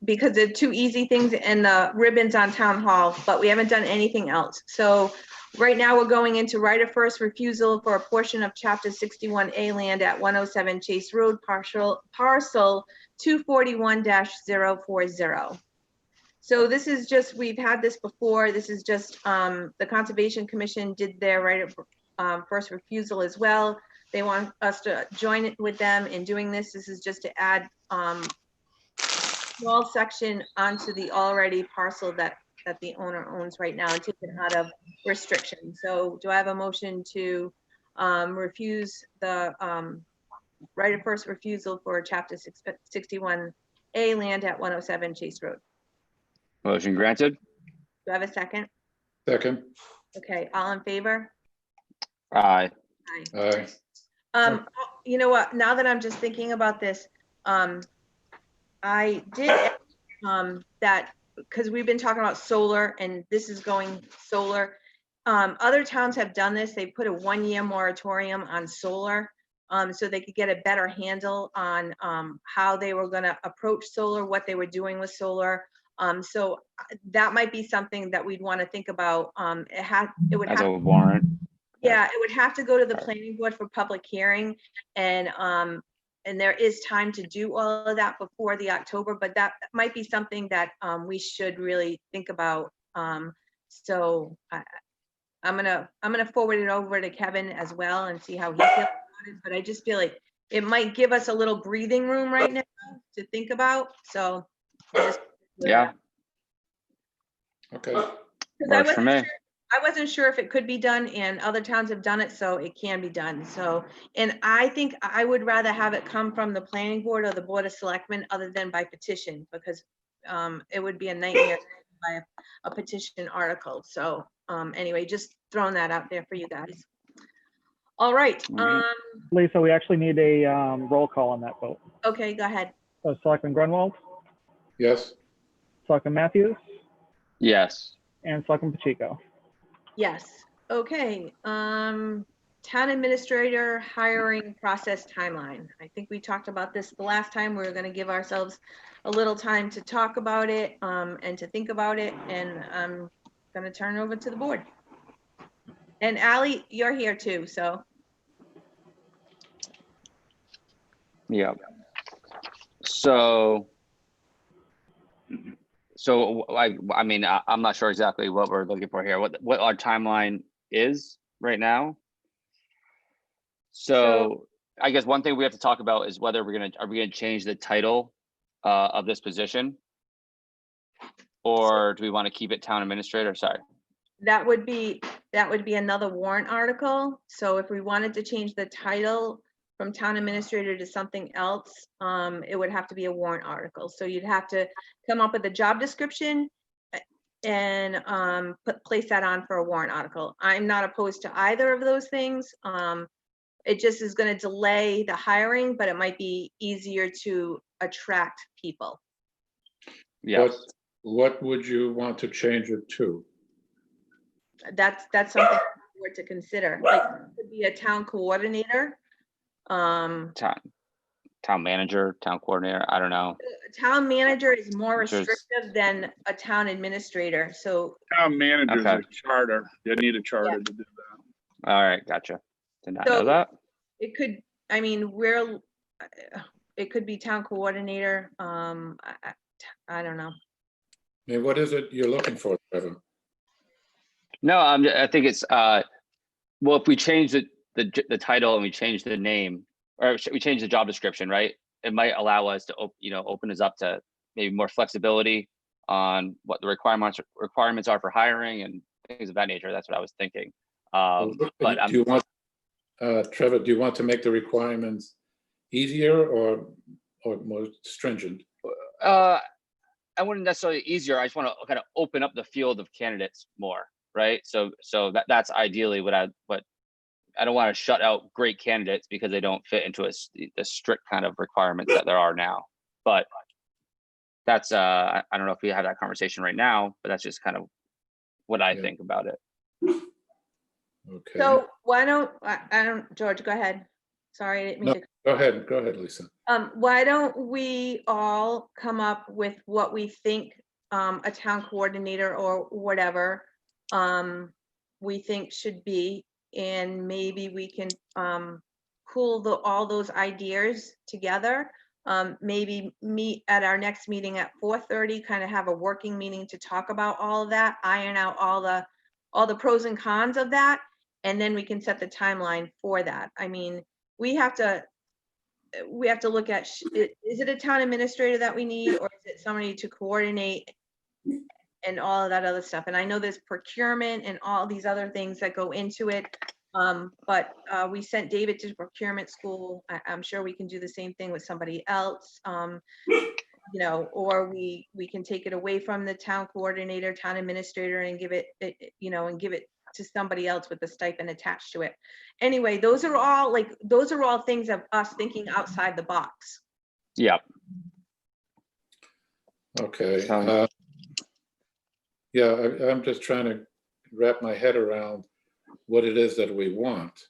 because they're two easy things and the ribbons on town hall, but we haven't done anything else. So right now we're going into right of first refusal for a portion of chapter 61A land at 107 Chase Road, parcel 241-040. So this is just, we've had this before. This is just the Conservation Commission did their right of first refusal as well. They want us to join it with them in doing this. This is just to add small section onto the already parcel that the owner owns right now and take it out of restriction. So do I have a motion to refuse the right of first refusal for chapter 61A land at 107 Chase Road? Motion granted. Do I have a second? Second. Okay, all in favor? Aye. Aye. Aye. You know what, now that I'm just thinking about this, I did that because we've been talking about solar and this is going solar. Other towns have done this. They put a 1-year moratorium on solar so they could get a better handle on how they were going to approach solar, what they were doing with solar. So that might be something that we'd want to think about. It would As have a warrant. Yeah, it would have to go to the planning board for public hearing, and there is time to do all of that before the October, but that might be something that we should really think about. So I'm gonna forward it over to Kevin as well and see how he feels about it. But I just feel like it might give us a little breathing room right now to think about. So Yeah. Okay. Works for me. I wasn't sure if it could be done, and other towns have done it, so it can be done. So, and I think I would rather have it come from the planning board or the board of selectmen other than by petition, because it would be a nightmare by a petition article. So anyway, just throwing that out there for you guys. All right. Lisa, we actually need a roll call on that vote. Okay, go ahead. Selectman Grunwald, Yes. Selectman Matthews, Yes. and Selectman Pacheco. Yes. Okay. Town administrator hiring process timeline. I think we talked about this the last time. We were going to give ourselves a little time to talk about it and to think about it. And I'm going to turn it over to the board. And Ally, you're here too, so. Yeah. So I mean, I'm not sure exactly what we're looking for here, what our timeline is right now. So I guess one thing we have to talk about is whether are we gonna change the title of this position, or do we want to keep it town administrator? Sorry. That would be another warrant article. So if we wanted to change the title from town administrator to something else, it would have to be a warrant article. So you'd have to come up with a job description and place that on for a warrant article. I'm not opposed to either of those things. It just is going to delay the hiring, but it might be easier to attract people. Yes. What would you want to change it to? That's something to consider. Like, it could be a town coordinator. Town manager, town coordinator. I don't know. A town manager is more Just- restrictive than a town administrator. So Town managers Okay. a charter. You need a charter to do that. All right, gotcha. Did not So- know that. it could, I mean, it could be town coordinator. I don't know. I mean, what is it you're looking for, Trevor? No, I think it's well, if we change the title and we change the name, or we change the job description, right? It might allow us to open us up to maybe more flexibility on what the requirements are for hiring and things of that nature. That's what I was thinking. But Do you want, Trevor, do you want to make the requirements easier or more stringent? I wouldn't necessarily easier. I just want to kind of open up the field of candidates more, right? So that's ideally what I don't want to shut out great candidates because they don't fit into the strict kind of requirements that there are now. But that's I don't know if we have that conversation right now, but that's just kind of what I think about it. Okay. So why don't, George, go ahead. Sorry, I didn't mean No, to. go ahead, Lisa. Why don't we all come up with what we think a town coordinator or whatever we think should be, and maybe we can pool all those ideas together. Maybe meet at our next meeting at 4:30, kind of have a working meeting to talk about all of that, iron out all the pros and cons of that, and then we can set the timeline for that. I mean, we have to look at, is it a town administrator that we need, or is it somebody to coordinate and all of that other stuff? And I know there's procurement and all these other things that go into it. But we sent David to procurement school. I'm sure we can do the same thing with somebody else. Or we can take it away from the town coordinator, town administrator, and give it, to somebody else with the stipend attached to it. Anyway, those are all things of us thinking outside the box. Yeah. Okay. So- Yeah, I'm just trying to wrap my head around what it is that we want.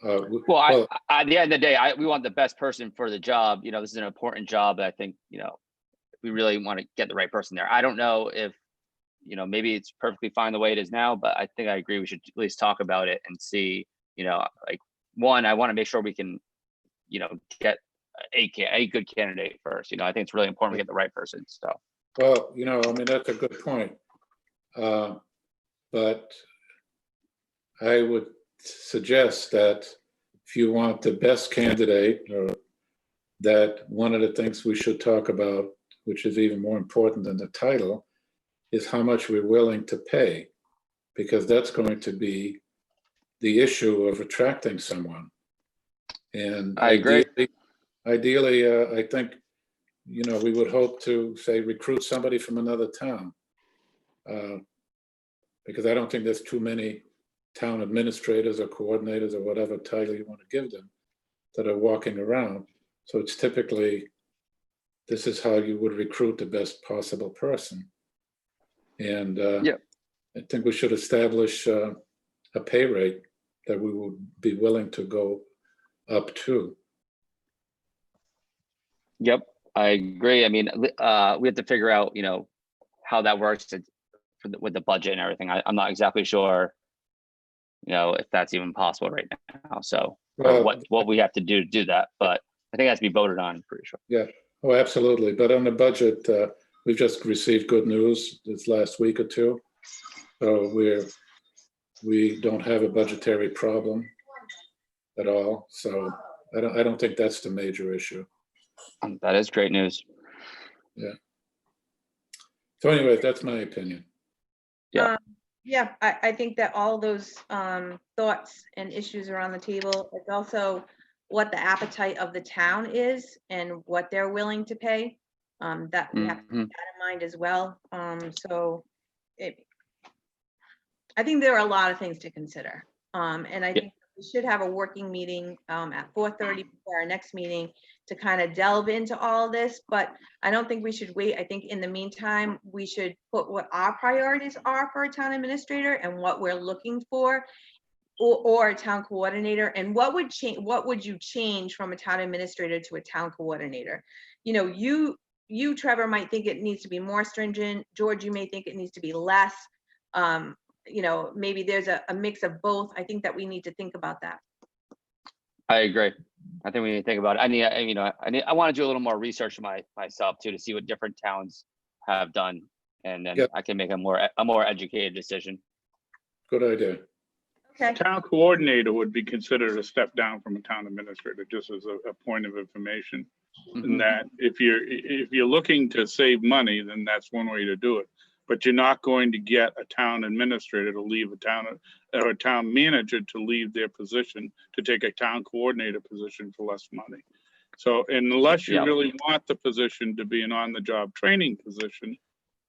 Well, at the end of the day, we want the best person for the job. This is an important job. I think, we really want to get the right person there. I don't know if, maybe it's perfectly fine the way it is now, but I think I agree we should at least talk about it and see, one, I want to make sure we can, get a good candidate first. I think it's really important to get the right person. So. Well, I mean, that's a good point. But I would suggest that if you want the best candidate, or that one of the things we should talk about, which is even more important than the title, is how much we're willing to pay, because that's going to be the issue of attracting someone. And I agree. Ideally, I think, we would hope to, say, recruit somebody from another town. Because I don't think there's too many town administrators or coordinators or whatever title you want to give them that are walking around. So it's typically, this is how you would recruit the best possible person. And I think we should establish a pay rate that we would be willing to go up to. Yep, I agree. I mean, we have to figure out, how that works with the budget and everything. I'm not exactly sure, if that's even possible right now. So, or what we have to do that. But I think it has to be voted on, I'm pretty sure. Yeah, oh, absolutely. But on the budget, we've just received good news this last week or two. So we don't have a budgetary problem at all. So I don't think that's the major issue. That is great news. So anyway, that's my opinion. Yeah. Yeah, I think that all those thoughts and issues are on the table. It's also what the appetite of the town is and what they're willing to pay. That we have to keep that in mind as well. So I think there are a lot of things to consider. And I think we should have a working meeting at 4:30 before our next meeting to kind of delve into all of this, but I don't think we should wait. I think in the meantime, we should put what our priorities are for a town administrator and what we're looking for, or a town coordinator, and what would you change from a town administrator to a town coordinator? You know, you Trevor might think it needs to be more stringent. George, you may think it needs to be less. You know, maybe there's a mix of both. I think that we need to think about that. I agree. I think we need to think about it. I want to do a little more research myself too, to see what different towns have done, and then I can make a more educated decision. Good idea. Okay. Town coordinator would be considered a step down from a town administrator, just as a point of information. And that if you're looking to save money, then that's one way to do it. But you're not going to get a town administrator to leave a town, or a town manager to leave their position to take a town coordinator position for less money. So unless you really want the position to be an on-the-job training position,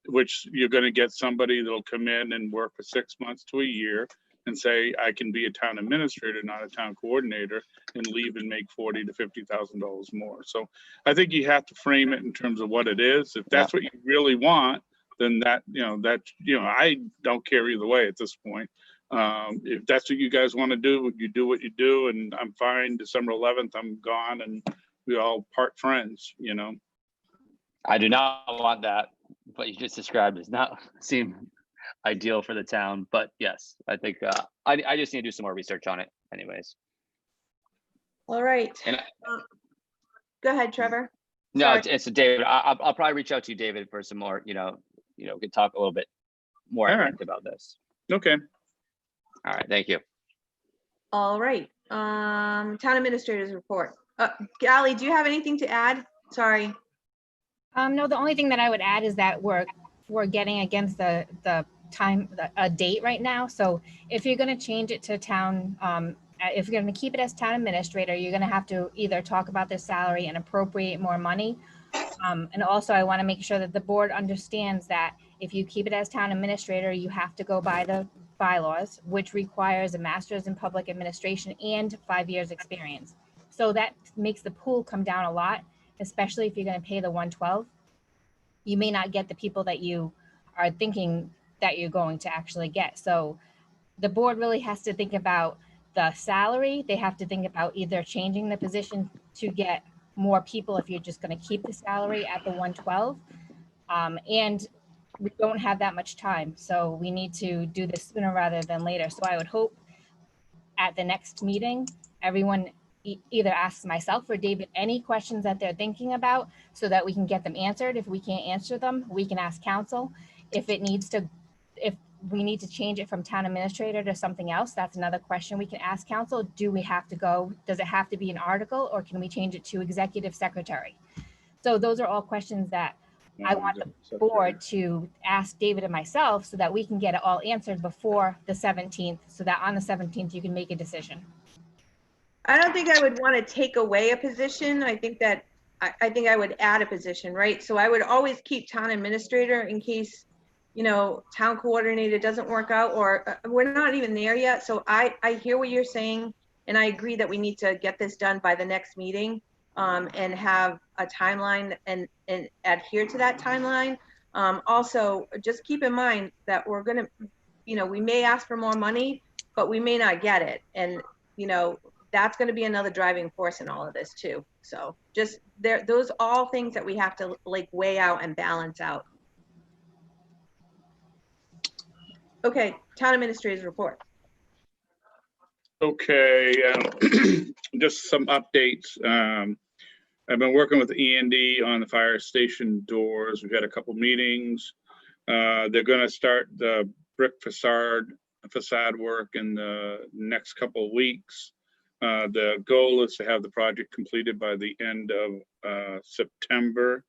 which you're going to get somebody that'll come in and work for 6 months to a year and say, I can be a town administrator, not a town coordinator, and leave and make $40,000 to $50,000 more. So I think you have to frame it in terms of what it is. If that's what you really want, then I don't care either way at this point. If that's what you guys want to do, you do what you do, and I'm fine. December 11th, I'm gone, and we all part friends, you know. I do not want that. What you just described does not seem ideal for the town, but yes, I think I just need to do some more research on it anyways. All right. And go ahead, Trevor. No, it's David. I'll probably reach out to you, David, for some more, we could talk a little bit more about this. Okay. All right, thank you. All right, town administrators report. Gally, do you have anything to add? Sorry. No, the only thing that I would add is that we're getting against the time, a date right now. So if you're going to change it to town, if you're going to keep it as town administrator, you're going to have to either talk about their salary and appropriate more money. And also I want to make sure that the board understands that if you keep it as town administrator, you have to go by the bylaws, which requires a master's in public administration and 5 years experience. So that makes the pool come down a lot, especially if you're going to pay the 112. You may not get the people that you are thinking that you're going to actually get. So the board really has to think about the salary. They have to think about either changing the position to get more people if you're just going to keep the salary at the 112. And we don't have that much time. So we need to do this sooner rather than later. So I would hope at the next meeting, everyone either asks myself or David any questions that they're thinking about so that we can get them answered. If we can't answer them, we can ask council. If we need to change it from town administrator to something else, that's another question we can ask council. Do we have to go, does it have to be an article, or can we change it to executive secretary? So those are all questions that I want the board to ask David and myself so that we can get it all answered before the 17th, so that on the 17th you can make a decision. I don't think I would want to take away a position. I think that I think I would add a position, right? So I would always keep town administrator in case, town coordinator doesn't work out, or we're not even there yet. So I hear what you're saying, and I agree that we need to get this done by the next meeting, and have a timeline and adhere to that timeline. Also, just keep in mind that we're gonna, we may ask for more money, but we may not get it, and that's going to be another driving force in all of this too. So just those all things that we have to weigh out and balance out. Okay, town administrator's report. Okay, just some updates. I've been working with Andy on the fire station doors. We've had a couple meetings. They're gonna start the brick facade work in the next couple of weeks. The goal is to have the project completed by the end of September.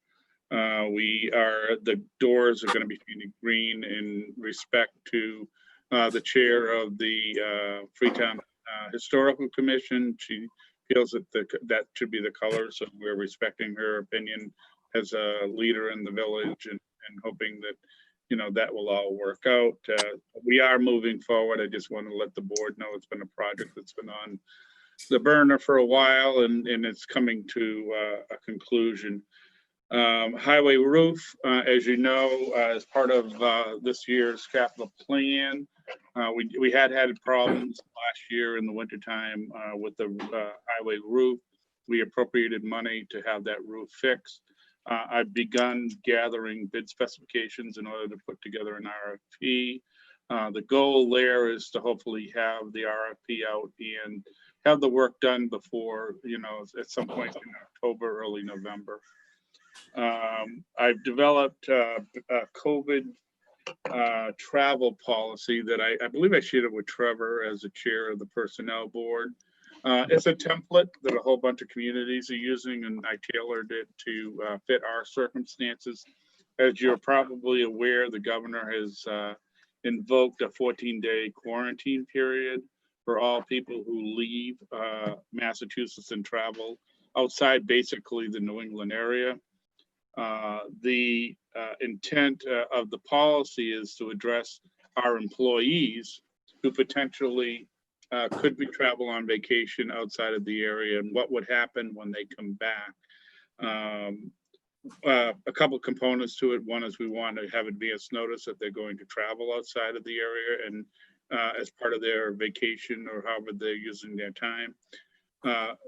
The doors are gonna be painted green in respect to the chair of the Freetown Historical Commission. She feels that that should be the color, so we're respecting her opinion as a leader in the village and hoping that, you know, that will all work out. We are moving forward. I just want to let the board know it's been a project that's been on the burner for a while, and it's coming to a conclusion. Highway roof, as you know, as part of this year's capital plan, we had problems last year in the wintertime with the highway roof. We appropriated money to have that roof fixed. I've begun gathering bid specifications in order to put together an RFP. The goal there is to hopefully have the RFP out and have the work done before, you know, at some point in October, early November. I've developed a COVID travel policy that I believe I shared it with Trevor as the chair of the personnel board. It's a template that a whole bunch of communities are using, and I tailored it to fit our circumstances. As you're probably aware, the governor has invoked a 14-day quarantine period for all people who leave Massachusetts and travel outside basically the New England area. The intent of the policy is to address our employees who potentially could be travel on vacation outside of the area and what would happen when they come back. A couple components to it. One is we want to have advance notice that they're going to travel outside of the area and as part of their vacation or however they're using their time.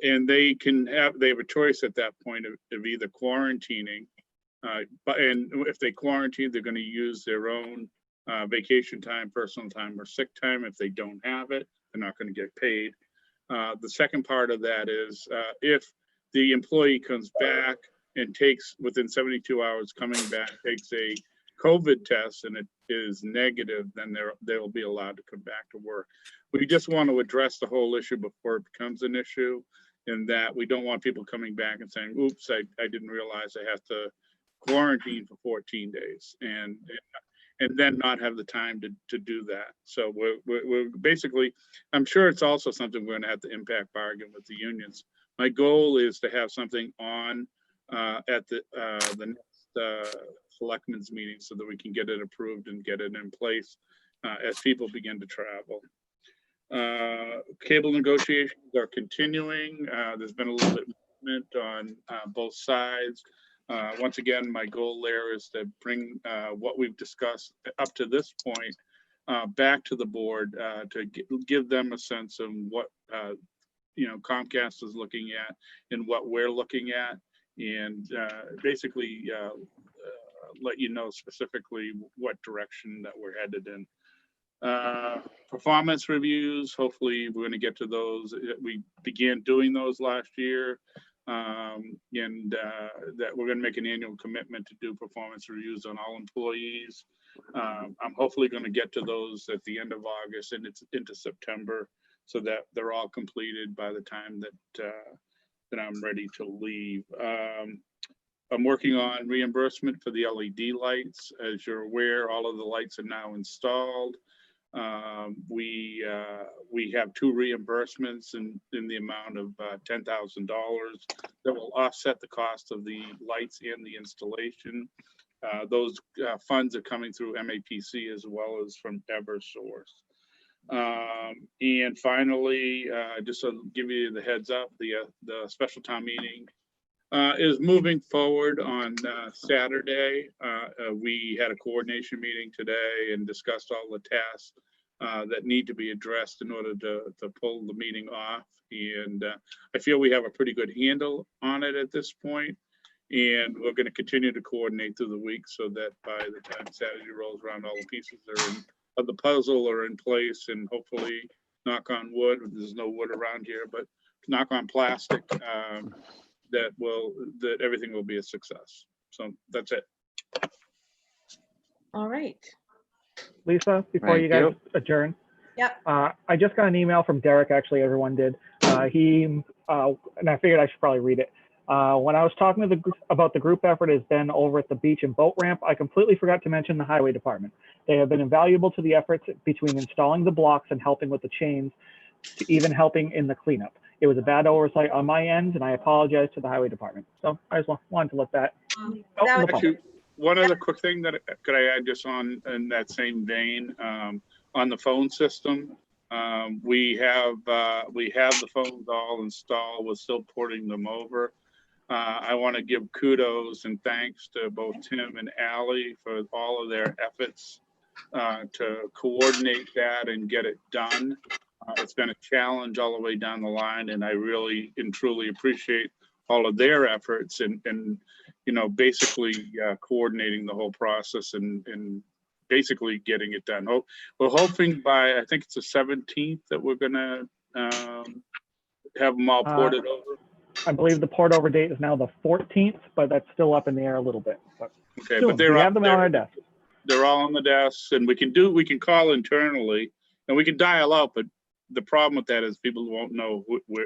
And they have a choice at that point of either quarantining, and if they quarantine, they're going to use their own vacation time, personal time, or sick time. If they don't have it, they're not going to get paid. The second part of that is if the employee comes back and takes, within 72 hours coming back, takes a COVID test and it is negative, then they will be allowed to come back to work. We just want to address the whole issue before it becomes an issue, in that we don't want people coming back and saying, oops, I didn't realize I have to quarantine for 14 days and then not have the time to do that. So we're basically, I'm sure it's also something we're going to have to impact bargain with the unions. My goal is to have something on at the next selectmen's meeting so that we can get it approved and get it in place as people begin to travel. Cable negotiations are continuing. There's been a little bit of movement on both sides. Once again, my goal there is to bring what we've discussed up to this point back to the board to give them a sense of what Comcast is looking at and what we're looking at, and basically let you know specifically what direction that we're headed in. Performance reviews, hopefully we're going to get to those. We began doing those last year, and that we're going to make an annual commitment to do performance reviews on all employees. I'm hopefully going to get to those at the end of August and it's into September, so that they're all completed by the time that I'm ready to leave. I'm working on reimbursement for the LED lights. As you're aware, all of the lights are now installed. We have 2 reimbursements in the amount of $10,000 that will offset the cost of the lights and the installation. Those funds are coming through MAPC as well as from Eversource. And finally, just to give you the heads up, the special town meeting is moving forward on Saturday. We had a coordination meeting today and discussed all the tasks that need to be addressed in order to pull the meeting off. And I feel we have a pretty good handle on it at this point. And we're going to continue to coordinate through the week so that by the time Saturday rolls around, all the pieces of the puzzle are in place, and hopefully, knock on wood, there's no wood around here, but knock on plastic, that everything will be a success. So that's it. All right. Lisa, before Thank you guys you. adjourn, Yep. I just got an email from Derek, actually, everyone did. And I figured I should probably read it. When I was talking to about the group effort has been over at the beach and boat ramp, I completely forgot to mention the highway department. They have been invaluable to the efforts between installing the blocks and helping with the chains to even helping in the cleanup. It was a bad oversight on my end, and I apologize to the highway department. So I just wanted to let that out in the public. Actually, one other quick thing that could I add just on in that same vein, on the phone system, we have the phones all installed. We're still porting them over. I want to give kudos and thanks to both Tim and Allie for all of their efforts to coordinate that and get it done. It's been a challenge all the way down the line, and I really and truly appreciate all of their efforts and you know, basically coordinating the whole process and basically getting it done. We're hoping by, I think it's the 17th that we're gonna have them all ported over. I believe the port over date is now the 14th, but that's still up in the air a little bit. But Okay, soon. but they're We up have them on our desk. They're all on the desks, and we can call internally and we can dial out, but the problem with that is people won't know where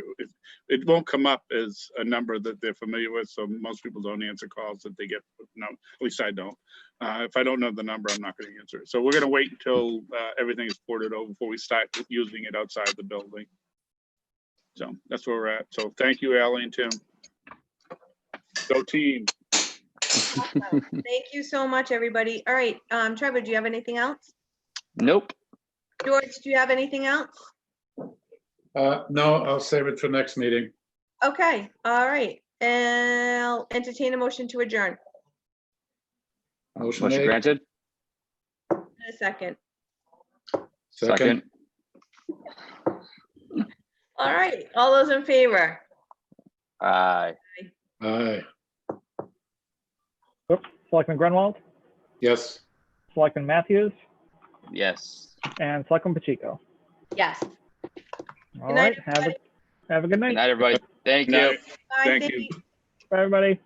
it won't come up as a number that they're familiar with. So most people don't answer calls that they get. No, at least I don't. If I don't know the number, I'm not going to answer it. So we're going to wait until everything is ported over before we start using it outside the building. So that's where we're at. So thank you, Allie and Tim. Go team. Awesome. Thank you so much, everybody. All right, Trevor, do you have anything else? Nope. George, do you have anything else? No, I'll save it for next meeting. Okay, all right. And I'll entertain a motion to adjourn Motion Motion made. granted. in a second. Second. All right, all those in favor? Aye. Aye. Oops. Selectman Grunwald, Yes. Selectman Matthews, Yes. and Selectman Pacheco. Yes. All Good night, right. Have a good Good night. night, everybody. Thank Good you. night. Bye, Thank thank you. you. Bye, everybody.